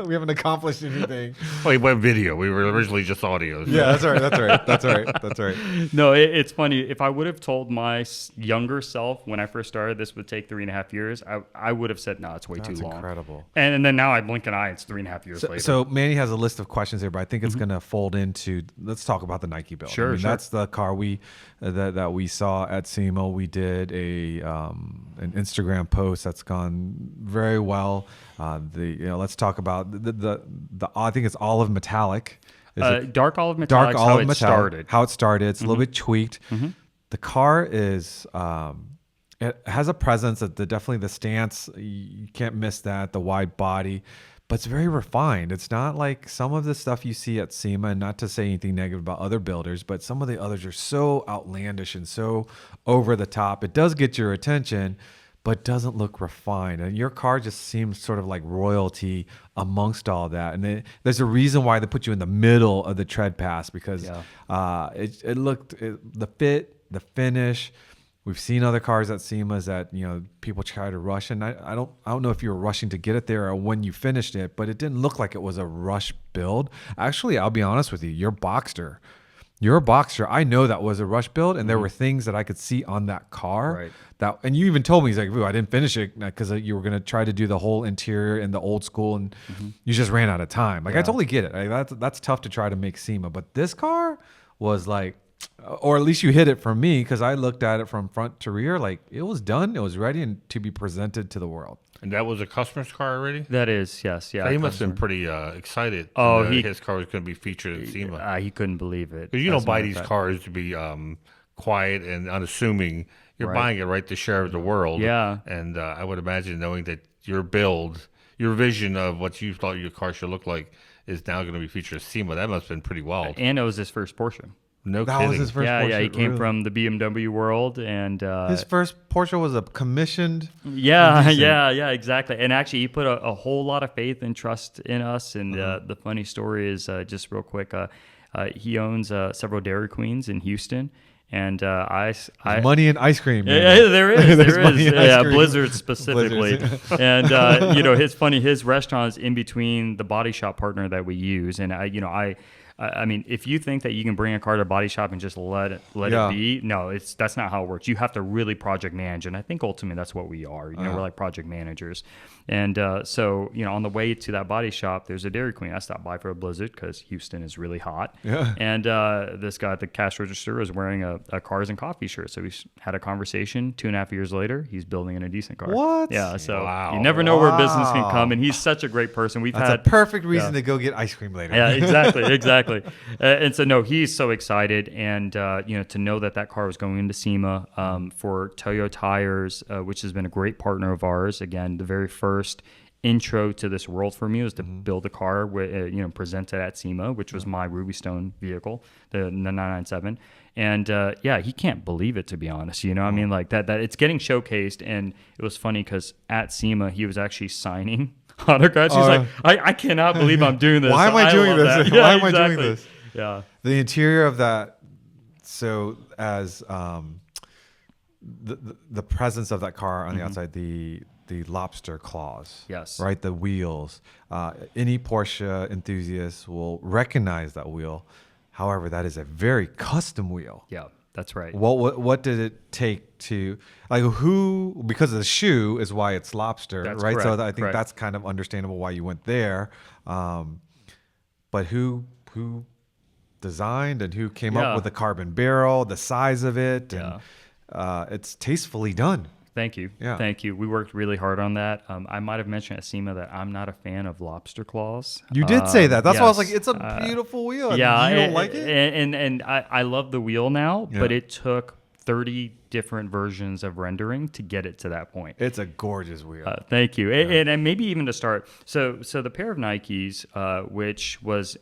We haven't accomplished anything. Well, we went video. We were originally just audio. So. Yeah, that's right. No, it's funny. If I would have told my younger self when I first started this would take 3.5 years, I would have said, no, it's way too long. That's incredible. And then now I blink an eye, it's 3.5 years later. So Manny has a list of questions here, but I think it's going to fold into, let's talk about the Nike build. Sure. That's the car that we saw at SEMA. We did an Instagram post that's gone very well. Let's talk about the I think it's olive metallic. Dark olive metallic. How it started. It's a little bit tweaked. The car is it has a presence. Definitely the stance, you can't miss that. The wide body. But it's very refined. It's not like some of the stuff you see at SEMA, and not to say anything negative about other builders, but some of the others are so outlandish and so over the top. It does get your attention, but doesn't look refined. And your car just seems sort of like royalty amongst all that. And there's a reason why they put you in the middle of the tread pass, because it looked, the fit, the finish. We've seen other cars at SEMAs that people try to rush, and I don't know if you were rushing to get it there or when you finished it, but it didn't look like it was a rush build. Actually, I'll be honest with you, your Boxster, I know that was a rush build, and there were things that I could see on that car and you even told me, he's like, I didn't finish it because you were going to try to do the whole interior in the old school, and you just ran out of time. I totally get it. That's tough to try to make SEMA, but this car was like, or at least you hit it from me, because I looked at it from front to rear, like it was done, it was ready and to be presented to the world. And that was a customer's car already? That is, yes. Yeah. So he must have been pretty excited. His car was going to be featured at SEMA. He couldn't believe it. Because you don't buy these cars to be quiet and unassuming. You're buying it to share with the world. Yeah. And I would imagine, knowing that your build, your vision of what you thought your car should look like is now going to be featured at SEMA. That must have been pretty wild. And it was his first Porsche. No That kidding. was his first Porsche. Yeah. He came really? from the BMW world, and His first Porsche was a commissioned. yeah, Indecent. yeah, exactly. And actually, he put a whole lot of faith and trust in us. And the funny story is, just real quick, he owns several Dairy Queens in Houston. And I Money and ice cream. yeah, there is. There's There money is. in ice Yeah, cream. Blizzard specifically. Blizzards. And it's funny. His restaurant is in between the body shop partner that we use. And I mean, if you think that you can bring a car to a body shop and just let it be, no, that's not how it works. You have to really project manage, and I think ultimately that's what we are. We're like project managers. And so on the way to that body shop, there's a Dairy Queen. I stopped by for a Blizzard because Houston is really hot. Yeah. And this guy at the cash register was wearing a Cars and Coffee shirt. So we had a conversation. 2.5 years later, he's building an Indecent car. What? Yeah. So Wow. you never know where business can Wow. come, and he's such a great person. We've That's had a perfect reason to go get ice cream later. yeah, exactly. And so, no, he's so excited. And, to know that car was going into SEMA for Toyo Tires, which has been a great partner of ours. Again, the very first intro to this world for me was to build a car, presented at SEMA, which was my Ruby Stone vehicle, the 997. And he can't believe it, to be honest. I mean, like that it's getting showcased. And it was funny because at SEMA, he was actually signing autographs. He's like, I cannot believe I'm doing this. Why am I doing love this? that. Why am I exactly. doing this? Yeah. The interior of that, so as the presence of that car on the outside, the lobster claws, Yes. right, the wheels. Any Porsche enthusiast will recognize that wheel. However, that is a very custom wheel. Yeah, that's right. What did it take to, like, who, because of the shoe is why it's lobster, That's right? correct, So I think that's kind of understandable why you went there. But who designed and who came up with the carbon barrel, the size of it, and it's tastefully done. Thank you. Yeah. Thank you. We worked really hard on that. I might have mentioned at SEMA that I'm not a fan of lobster claws. You did say that. That's why I was like, yes. it's a beautiful wheel. Yeah. You don't like it? And I love the wheel now, Yeah. but it took 30 different versions of rendering to get it to that point. It's a gorgeous wheel. Thank you. And maybe even to start, so the pair of Nikes, which was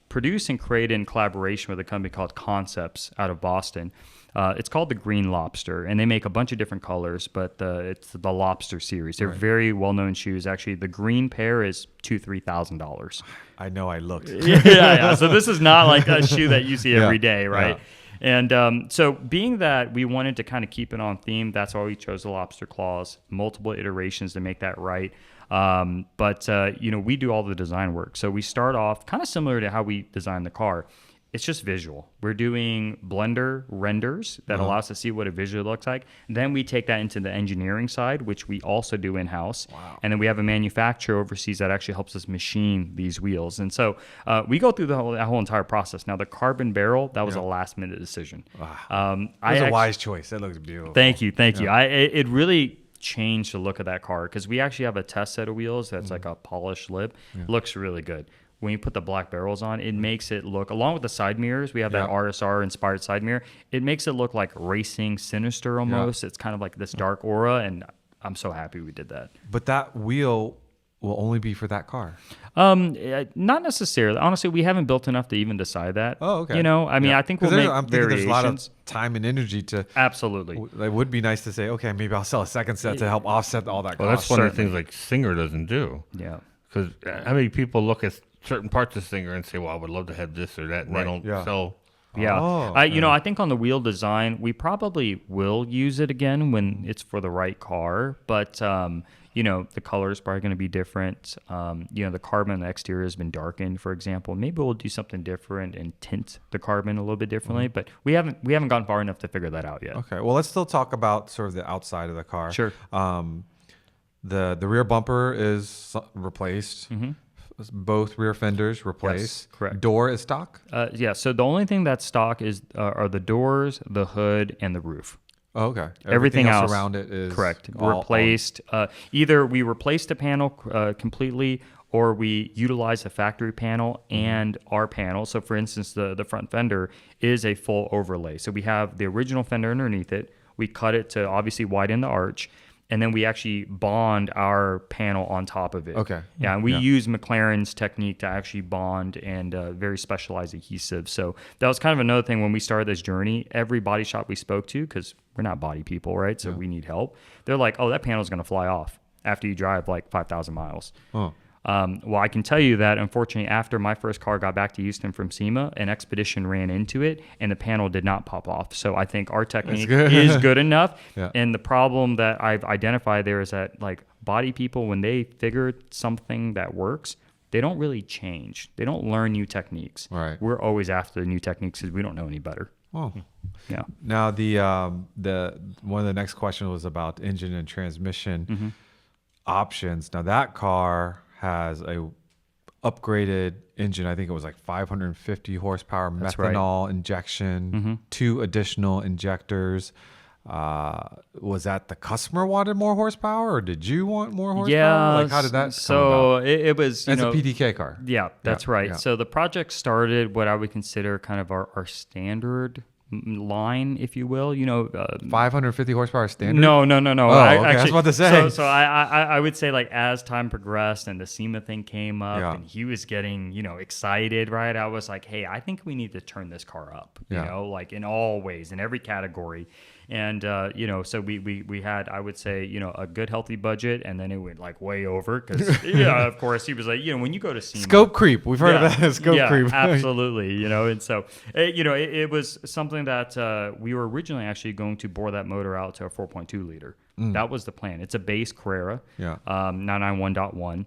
produced and created in collaboration with a company called Concepts out of Boston. It's called the Green Lobster, and they make a bunch of different colors, but it's the Lobster series. They're very well-known shoes. Actually, the green pair is $2,000-$3,000. I know I looked. yeah. So this is not like a shoe that you see every day, right? Yeah. And so being that we wanted to kind of keep it on theme, that's why we chose the lobster claws, multiple iterations to make that right. But we do all the design work. So we start off kind of similar to how we design the car. It's just visual. We're doing Blender renders that allow us to see what it visually looks like. Then we take that into the engineering side, which we also do in-house. Wow. And then we have a manufacturer overseas that actually helps us machine these wheels. And so we go through that whole entire process. Now, the carbon barrel, that was a last-minute decision. It was a wise choice. That looks beautiful. Thank you. It really changed the look of that car because we actually have a test set of wheels that's like a polished lip. Looks really good. When you put the black barrels on, it makes it look, along with the side mirrors, we have that RSR inspired side mirror. It makes it look like racing, sinister almost. It's kind of like this dark aura, and I'm so happy we did that. But that wheel will only be for that car. Not necessarily. Honestly, we haven't built enough to even decide that. Oh, okay. I mean, I think we'll make I'm thinking there's a lot of variations. time and energy to. Absolutely. It would be nice to say, okay, maybe I'll sell a second set to help offset all that Well, cost. that's one of the things like Singer doesn't do. Yeah. Because how many people look at certain parts of Singer and say, well, I would love to have this or that, and they don't sell. Yeah. Oh, I think on the wheel design, we probably will use it again when it's for the right car. But, the color is probably going to be different. The carbon on the exterior has been darkened, for example. Maybe we'll do something different and tint the carbon a little bit differently. But we haven't gone far enough to figure that out yet. Okay. Well, let's still talk about sort of the outside of the car. Sure. The rear bumper is replaced. Mm-hmm. Both rear fenders replaced. Yes, correct. Door is stock. So the only thing that's stock are the doors, the hood, and the roof. Oh, okay. Everything else around it is correct. all- Replaced. Either we replaced the panel completely, or we utilize the factory panel and our panel. So, for instance, the front fender is a full overlay. So we have the original fender underneath it. We cut it to obviously widen the arch. and then we actually bond our panel on top of it. Okay. Yeah, and we use McLaren's technique to actually bond and very specialized adhesive. So that was kind of another thing when we started this journey. Every body shop we spoke to, because we're not body people, right? So we need help. They're like, oh, that panel's going to fly off after you drive like 5,000 miles. Oh. Well, I can tell you that, unfortunately, after my first car got back to Houston from SEMA, an Expedition ran into it, and the panel did not pop off. So I think our technique is good enough. Yeah. And the problem that I've identified there is that, like, body people, when they figure something that works, they don't really change. They don't learn new techniques. Right. We're always after the new techniques because we don't know any better. Oh. Yeah. Now the one of the next questions was about engine and transmission options. Now that car has a upgraded engine. I think it was like 550 horsepower That's right. methanol injection, 2 additional injectors. Was that the customer wanted more horsepower, or did you want more horsepower? Yeah. Like how did that so come about? it was, It's a PDK car. Yeah, that's right. yeah. So the project started what I would consider kind of our standard line, if you will. 550 horsepower standard? No. Oh, okay. I was about to say. So I would say, like, as time progressed and the SEMA thing came up and he was getting, excited, right? I was like, hey, I think we need to turn this car up, like in all ways, in every category. And, so we had, I would say, a good healthy budget, and then it went like way over because, of course, he was like, when you go to SEMA. Scope creep. We've heard of that. Scope creep. Absolutely. And so, it was something that we were originally actually going to bore that motor out to a 4.2 liter. That was the plan. It's a base Carrera, 991.1.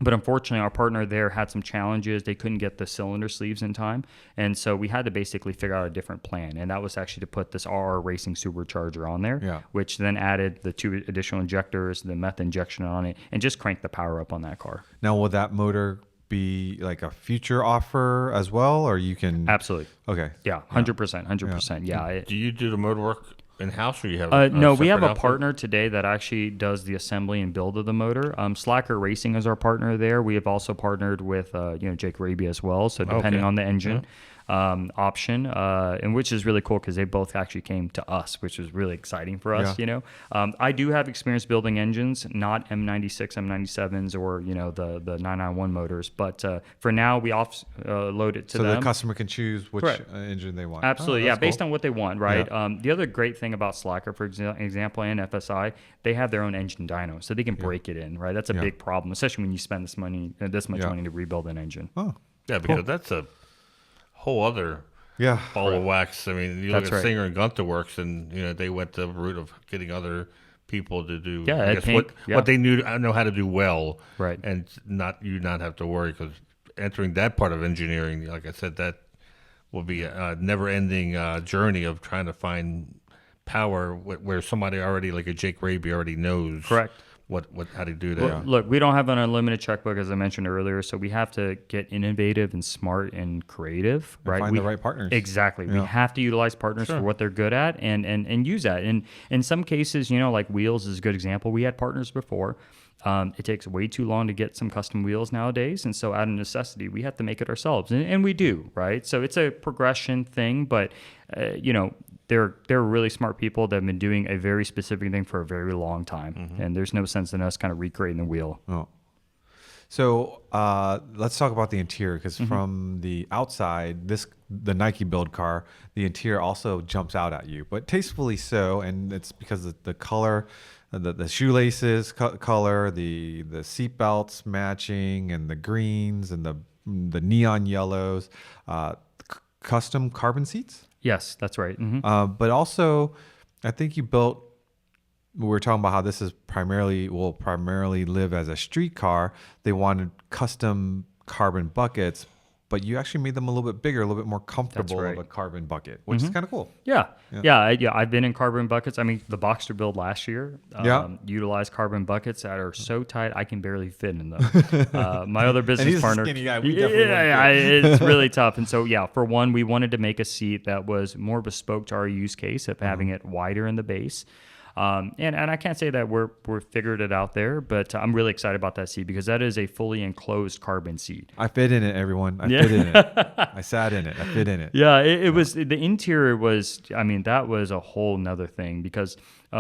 But unfortunately, our partner there had some challenges. They couldn't get the cylinder sleeves in time. And so we had to basically figure out a different plan. And that was actually to put this RR Racing supercharger on there, which then added the 2 additional injectors, the meth injection on it, and just cranked the power up on that car. Now, will that motor be like a future offer as well, or you can? Absolutely. Okay. Yeah, 100%. Yeah. Do you do the motor work in-house, or you have no, we have a outfit? partner today that actually does the assembly and build of the motor. Slacker Racing is our partner there. We have also partnered with Jake Rabia as well, so depending on the engine option, and which is really cool because they both actually came to us, which was really exciting for us. I do have experience building engines, not M96 M97s or the 991 motors, but for now we load it to them, so the customer can choose which engine they want. Absolutely. Based on what they want, right? The other great thing about Slacker, for example, and FSI, they have their own engine dyno, so they can break it in, right? That's a big problem, especially when you spend this much money to rebuild an engine. Yeah, because that's a whole other ball of wax. I mean, you look at Singer and Guntherwerks, and they went the route of getting other people to do what they know how to do well, right? And not have to worry, because entering that part of engineering, like I said, that will be a never-ending journey of trying to find power where somebody already, like a Jake Raby, already knows. Correct. How to do that. Well, look, we don't have an unlimited checkbook, as I mentioned earlier, so we have to get innovative and smart and creative, right? Find the right partners. Exactly. We have to utilize partners for what they're good at and use that. And in some cases, like wheels is a good example. We had partners before. It takes way too long to get some custom wheels nowadays, and so out of necessity, we have to make it ourselves, and we do, right? So it's a progression thing, but they're really smart people that have been doing a very specific thing for a very long time, and there's no sense in us kind of recreating the wheel. So let's talk about the interior, because from the outside, the Nike build car, the interior also jumps out at you, but tastefully so, and it's because of the color, the shoelaces color, the seat belts matching, and the greens and the neon yellows, custom carbon seats. Yes, that's right. But also, I think you built. We were talking about how this will primarily live as a street car. They wanted custom carbon buckets, but you actually made them a little bit bigger, a little bit more comfortable of a carbon bucket, which is kind of cool. Yeah. I've been in carbon buckets. I mean, the Boxster build last year utilized carbon buckets that are so tight I can barely fit in them. My other business partner, a skinny guy. It's really tough. And so, for one, we wanted to make a seat that was more bespoke to our use case of having it wider in the base. And I can't say that we're figured it out there, but I'm really excited about that seat because that is a fully enclosed carbon seat. I fit in it, everyone. I fit in it. I sat in it. I fit in it. Yeah, it was the interior was. I mean, that was a whole nother thing because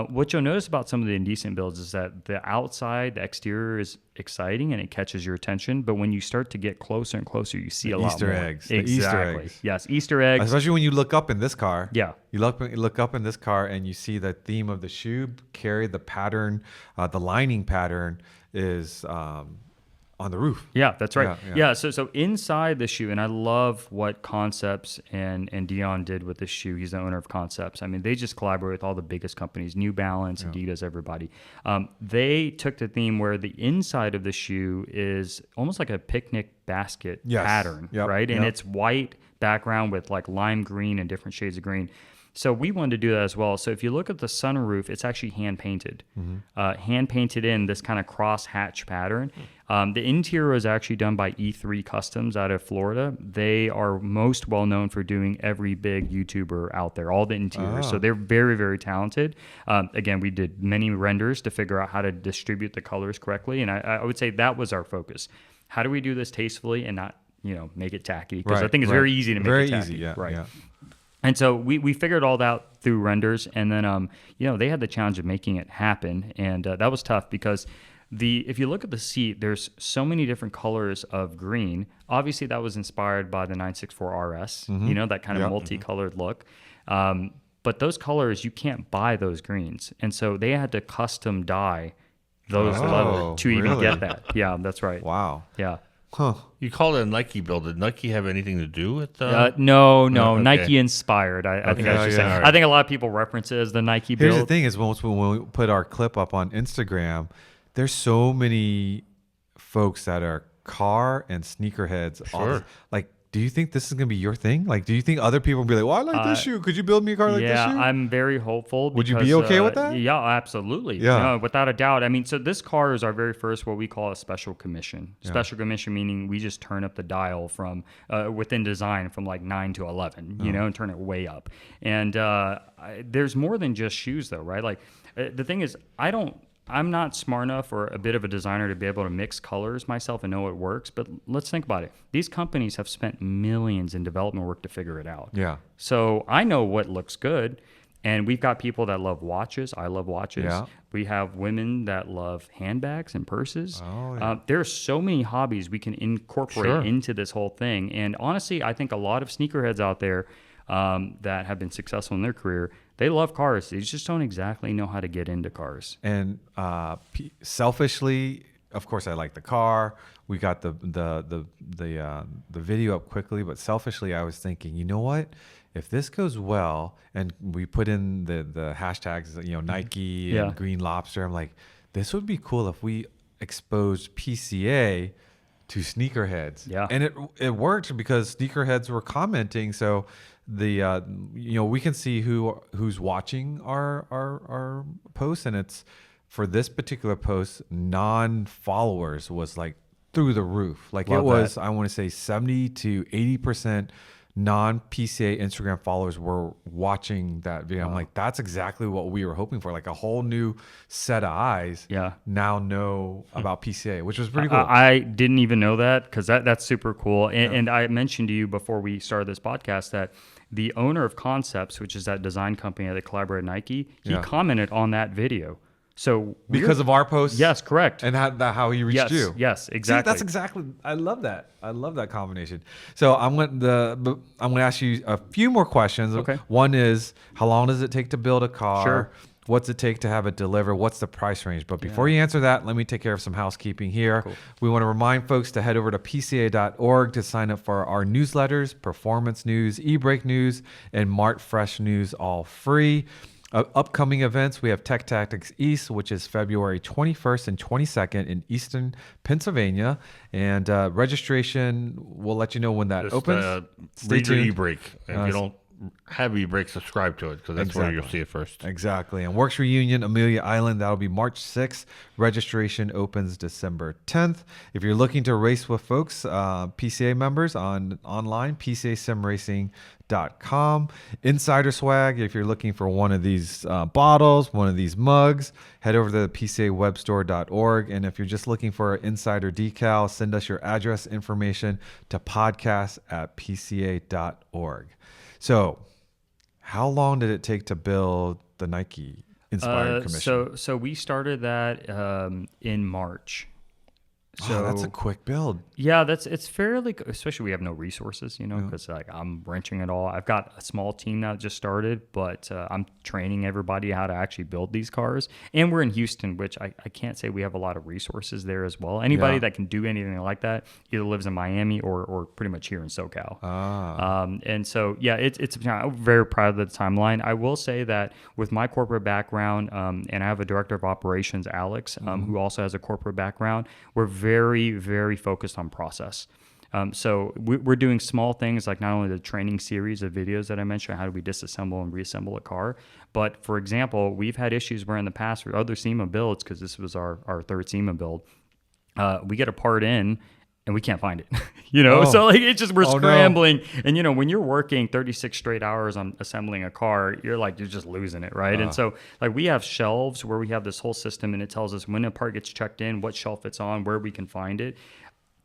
What you'll notice about some of the Indecent builds is that the outside, the exterior is exciting and it catches your attention. But when you start to get closer and closer, you see a lot Easter more. eggs. Exactly. The Easter eggs. Yes, Easter eggs. Especially when you look up in this car. Yeah. You look up in this car and you see the theme of the shoe carry, the pattern, the lining pattern is on the roof. Yeah, that's right. Yeah. So inside the shoe, and I love what Concepts and Dion did with this shoe. He's the owner of Concepts. I mean, they just collaborate with all the biggest companies, New Balance, Adidas, everybody. They took the theme where the inside of the shoe is almost like a picnic basket pattern, right? And it's white background with like lime green and different shades of green. So we wanted to do that as well. So if you look at the sunroof, it's actually hand painted, in this kind of cross hatch pattern. The interior is actually done by E3 Customs out of Florida. They are most well known for doing every big YouTuber out there, all the interiors. So they're very, very talented. Again, we did many renders to figure out how to distribute the colors correctly. And I would say that was our focus. How do we do this tastefully and not, make it tacky? Because I think it's very easy to make it tacky. Yeah. And so we figured all that out through renders, and then they had the challenge of making it happen, and that was tough because if you look at the seat, there's so many different colors of green. Obviously, that was inspired by the 964 RS, that kind of multicolored look. But those colors, you can't buy those greens, and so they had to custom dye those levels to even get that. Yeah, that's right. Wow. Yeah. Huh. You call it a Nike build. Did Nike have anything to do with No. Okay. Nike inspired. I think I should say. Right. I think a lot of people reference it as the Nike build. Here's the thing: is when we put our clip up on Instagram, there's so many folks that are car and sneakerheads. Sure. Do you think this is gonna be your thing? Like, do you think other people will be like, "Well, I like this shoe. Could you build me a car like this shoe?" Yeah, I'm very hopeful. Would you be okay with that? Yeah, absolutely. Yeah, no, without a doubt. I mean, so this car is our very first what we call a special commission. Special commission meaning we just turn up the dial from within design from like 9 to 11, and turn it way up. And there's more than just shoes, though, right? Like the thing is, I'm not smart enough or a bit of a designer to be able to mix colors myself and know it works. But let's think about it. These companies have spent millions in development work to figure it out. Yeah. So I know what looks good. And we've got people that love watches. I love watches. Yeah. We have women that love handbags and purses. Oh, yeah. There are so many hobbies we can incorporate into this whole thing. And honestly, I think a lot of sneakerheads out there that have been successful in their career, they love cars. They just don't exactly know how to get into cars. And selfishly, of course, I like the car. We got the video up quickly, but selfishly, I was thinking, you know what? If this goes well, and we put in the hashtags, Nike and Green Lobster, I'm like, this would be cool if we exposed PCA to sneakerheads. Yeah. And it worked because sneakerheads were commenting. So we can see who's watching our posts, and it's for this particular post, non-followers was like through the roof. Like Love it was, that. I want to say 70 to 80% non-PCA Instagram followers were watching that video. I'm like, that's exactly what we were hoping for. Like a whole new set of eyes now know about PCA, which was pretty cool. I didn't even know that because that's super cool. And I mentioned to you before we started this podcast that the owner of Concepts, which is that design company that collaborated with Nike, he commented on that video. So because of our posts, yes, correct, and how he reached you, yes, exactly. See, that's exactly. I love that. I love that combination. So I'm going to ask you a few more questions. Okay. One is, how long does it take to build a car? Sure. What's it take to have it delivered? What's the price range? But before you answer that, let me take care of some housekeeping here. Cool. We want to remind folks to head over to pca.org to sign up for our newsletters, performance news, e-brake news, and Mart Fresh news, all free. Upcoming events, we have Tech Tactics East, which is February 21st and 22nd in Easton, Pennsylvania. And registration, we'll let you know when that opens. Read your e-brake. If you don't have e-brake, subscribe to it because that's where you'll see it first. Exactly. And Works Reunion, Amelia Island, that'll be March 6th. Registration opens December 10th. If you're looking to race with folks, PCA members online, PCASimRacing.com. Insider swag, if you're looking for one of these bottles, one of these mugs, head over to PCAWebstore.org. And if you're just looking for an insider decal, send us your address information to podcast@pca.org. So how long did it take to build the Nike inspired commission? So we started that in March. So that's a quick build. Yeah, it's fairly, especially we have no resources, because like I'm wrenching it all. I've got a small team now that just started, but I'm training everybody how to actually build these cars. And we're in Houston, which I can't say we have a lot of resources there as well. Anybody that can do anything like that either lives in Miami or pretty much here in SoCal. And so, yeah, I'm very proud of the timeline. I will say that with my corporate background, and I have a director of operations, Alex, who also has a corporate background, we're very, very focused on process. So we're doing small things like not only the training series of videos that I mentioned, how do we disassemble and reassemble a car, but for example, we've had issues where in the past with other SEMA builds, because this was our third SEMA build, we get a part in and we can't find it, So like it's just we're scrambling, and when you're working 36 straight hours on assembling a car, you're just losing it, right? And so like we have shelves where we have this whole system, and it tells us when a part gets checked in, what shelf it's on, where we can find it.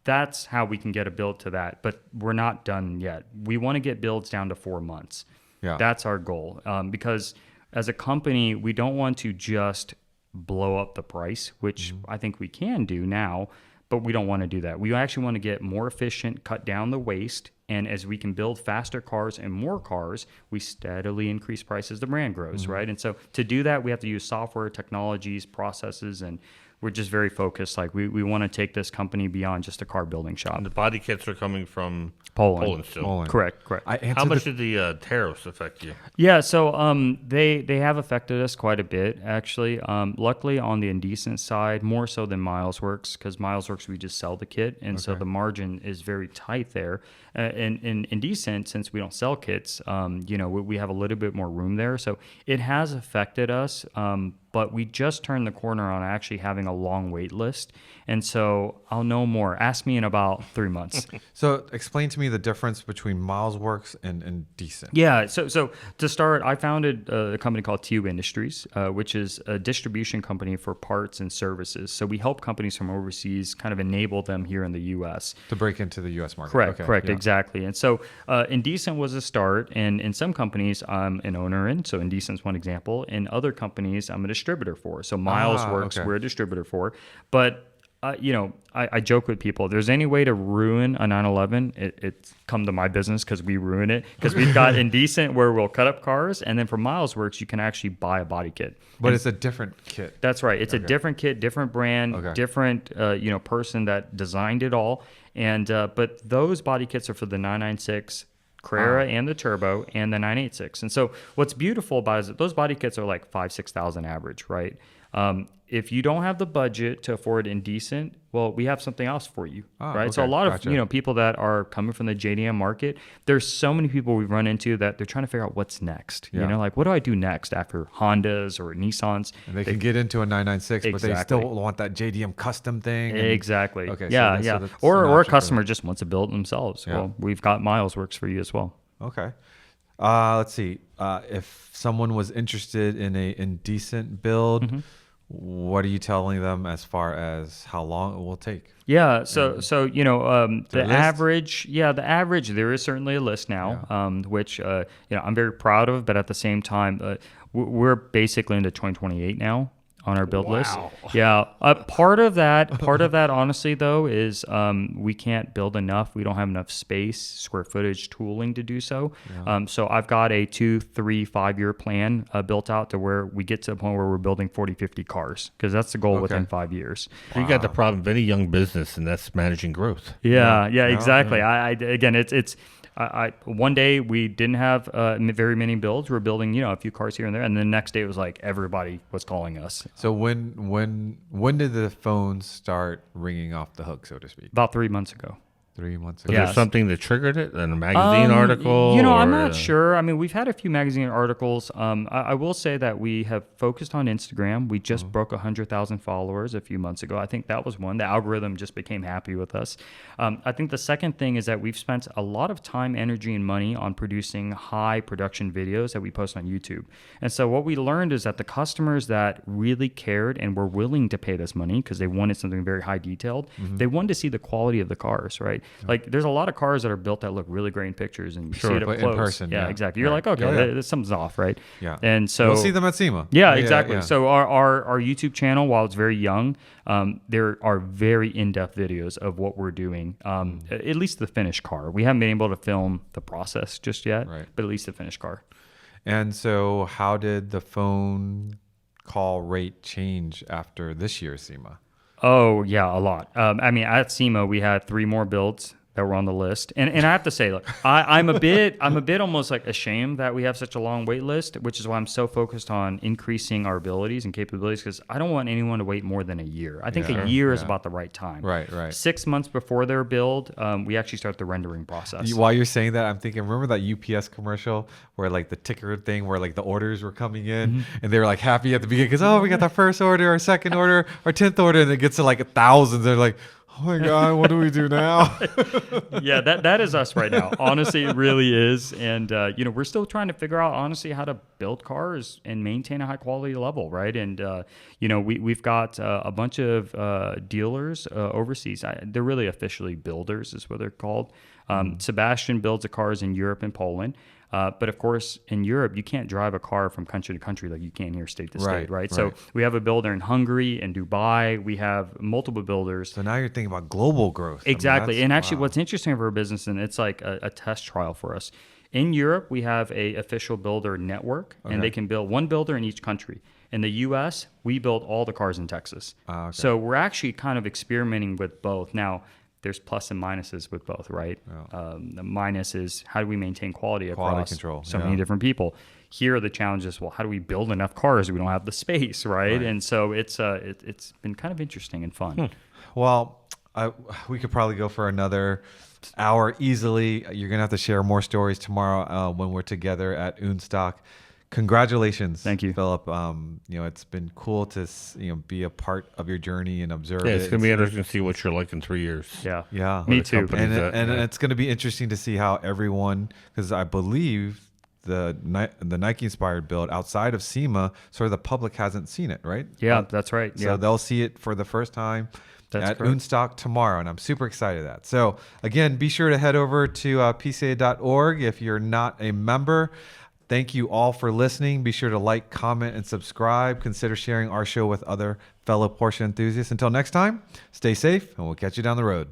That's how we can get a build to that, but we're not done yet. We want to get builds down to 4 months. Yeah, that's our goal, because as a company, we don't want to just blow up the price, which I think we can do now. But we don't want to do that. We actually want to get more efficient, cut down the waste, and as we can build faster cars and more cars, we steadily increase prices. The brand grows, right? And so to do that, we have to use software, technologies, processes, and we're just very focused. Like we want to take this company beyond just a car building shop. And the body kits are coming from Poland still. Poland. Correct. How much did the tariffs affect you? Yeah, so they have affected us quite a bit, actually. Luckily, on the Indecent side, more so than Milesworks, because Milesworks, we just sell the kit, and so the margin is very tight there. In Indecent, since we don't sell kits, we have a little bit more room there. So it has affected us, but we just turned the corner on actually having a long wait list. And so I'll know more. Ask me in about 3 months. So explain to me the difference between Milesworks and Indecent. Yeah. So to start, I founded a company called Tieu Industries, which is a distribution company for parts and services. So we help companies from overseas kind of enable them here in the U.S. to break into the U.S. market. Correct. Yeah. Exactly. And so Indecent was a start. And in some companies, I'm an owner in. So Indecent's one example. In other companies, I'm a distributor for. So Milesworks, we're a distributor for. But I joke with people, if there's any way to ruin a 911, it's come to my business, because we ruin it. Because we've got Indecent where we'll cut up cars, and then for Milesworks, you can actually buy a body kit. But it's a different kit. That's right. It's a different kit, different brand, different person that designed it all. And but those body kits are for the 996 Carrera and the Turbo and the 986. And so what's beautiful about it is that those body kits are like $5,000-$6,000 average, right? If you don't have the budget to afford Indecent, well, we have something else for you, right? Okay. So a lot of people that are coming from the JDM market, there's so many people we've run into that they're trying to figure out what's next. Yeah. Like what do I do next after Hondas or Nissans? And they can get into a 996, but they still want that JDM custom thing. Exactly. Okay. Yeah. Or a customer just wants to build it themselves. Yeah. Well, we've got Milesworks for you as well. Okay. Let's see. If someone was interested in a Indecent build, what are you telling them as far as how long it will take? Yeah, so the average, there is certainly a list now, which I'm very proud of, but at the same time, we're basically into 2028 now on our build list. Yeah. Part of that, honestly, though, is we can't build enough. We don't have enough space, square footage, tooling to do so. Yeah. So I've got a 2, 3, 5 year plan built out to where we get to the point where we're building 40, 50 cars, because that's the goal within 5 years. You got the problem of any young business, and that's managing growth. Yeah, exactly. Yeah. Again, it's one day we didn't have very many builds. We were building, a few cars here and there, and the next day it was like everybody was calling us. So when did the phone start ringing off the hook, so to speak? About 3 months ago. 3 months ago. Was there something that triggered it? A magazine article? I'm not sure. I mean, we've had a few magazine articles. I will say that we have focused on Instagram. We just broke 100,000 followers a few months ago. I think that was one. The algorithm just became happy with us. I think the second thing is that we've spent a lot of time, energy, and money on producing high production videos that we post on YouTube. And so what we learned is that the customers that really cared and were willing to pay this money because they wanted something very high detailed, they wanted to see the quality of the cars, right? Like there's a lot of cars that are built that look really great in pictures and you see it up but close. in person, yeah, yeah. exactly. You're Right. like, okay, Yeah, yeah. something's off, right? Yeah. And so we'll see them at SEMA. Yeah, exactly. Yeah. So our YouTube channel, while it's very young, there are very in-depth videos of what we're doing. At least the finished car. We haven't been able to film the process just yet, Right. but at least the finished car. And so how did the phone call rate change after this year's SEMA? Oh yeah, a lot. I mean, at SEMA we had 3 more builds that were on the list, and I have to say, look, I'm a bit almost like ashamed that we have such a long wait list, which is why I'm so focused on increasing our abilities and capabilities, because I don't want anyone to wait more than a year. I think a year is about the right time. Right. 6 months before their build, we actually start the rendering process. While you're saying that, I'm thinking, remember that UPS commercial where like the ticker thing where like the orders were coming in and they were like happy at the beginning because, oh, we got the first order, our second order, our 10th order, and it gets to like thousands. They're like, oh my God, what do we do now? Yeah, that is us right now. Honestly, it really is. And, we're still trying to figure out, honestly, how to build cars and maintain a high quality level, right? And, we've got a bunch of dealers overseas. They're really officially builders is what they're called. Sebastian builds the cars in Europe and Poland. But of course, in Europe, you can't drive a car from country to country like you can here, state to state, right? So we have a builder in Hungary and Dubai. We have multiple builders. So now you're thinking about global growth. Exactly. And actually, what's interesting for our business, and it's like a test trial for us. In Europe, we have a official builder network, and they can build one builder in each country. In the U.S., we build all the cars in Texas. So we're actually kind of experimenting with both. Now, there's plus and minuses with both, right? The minus is how do we maintain quality across control. so many different people. Here, the challenge is, well, how do we build enough cars? We don't have the space, right? And so it's been kind of interesting and fun. Well, we could probably go for another hour easily. You're going to have to share more stories tomorrow when we're together at unStock. Congratulations. Thank you, Phillip. It's been cool to be a part of your journey and observe it. Yeah, it's going to be interesting to see what you're like in 3 years. Yeah. Me too. And it's going to be interesting to see how everyone, because I believe the Nike inspired build outside of SEMA, sort of the public hasn't seen it, right? Yeah, that's right. So they'll see it for the first time at correct. unStock tomorrow, and I'm super excited at that. So again, be sure to head over to pca.org if you're not a member. Thank you all for listening. Be sure to like, comment, and subscribe. Consider sharing our show with other fellow Porsche enthusiasts. Until next time, stay safe, and we'll catch you down the road.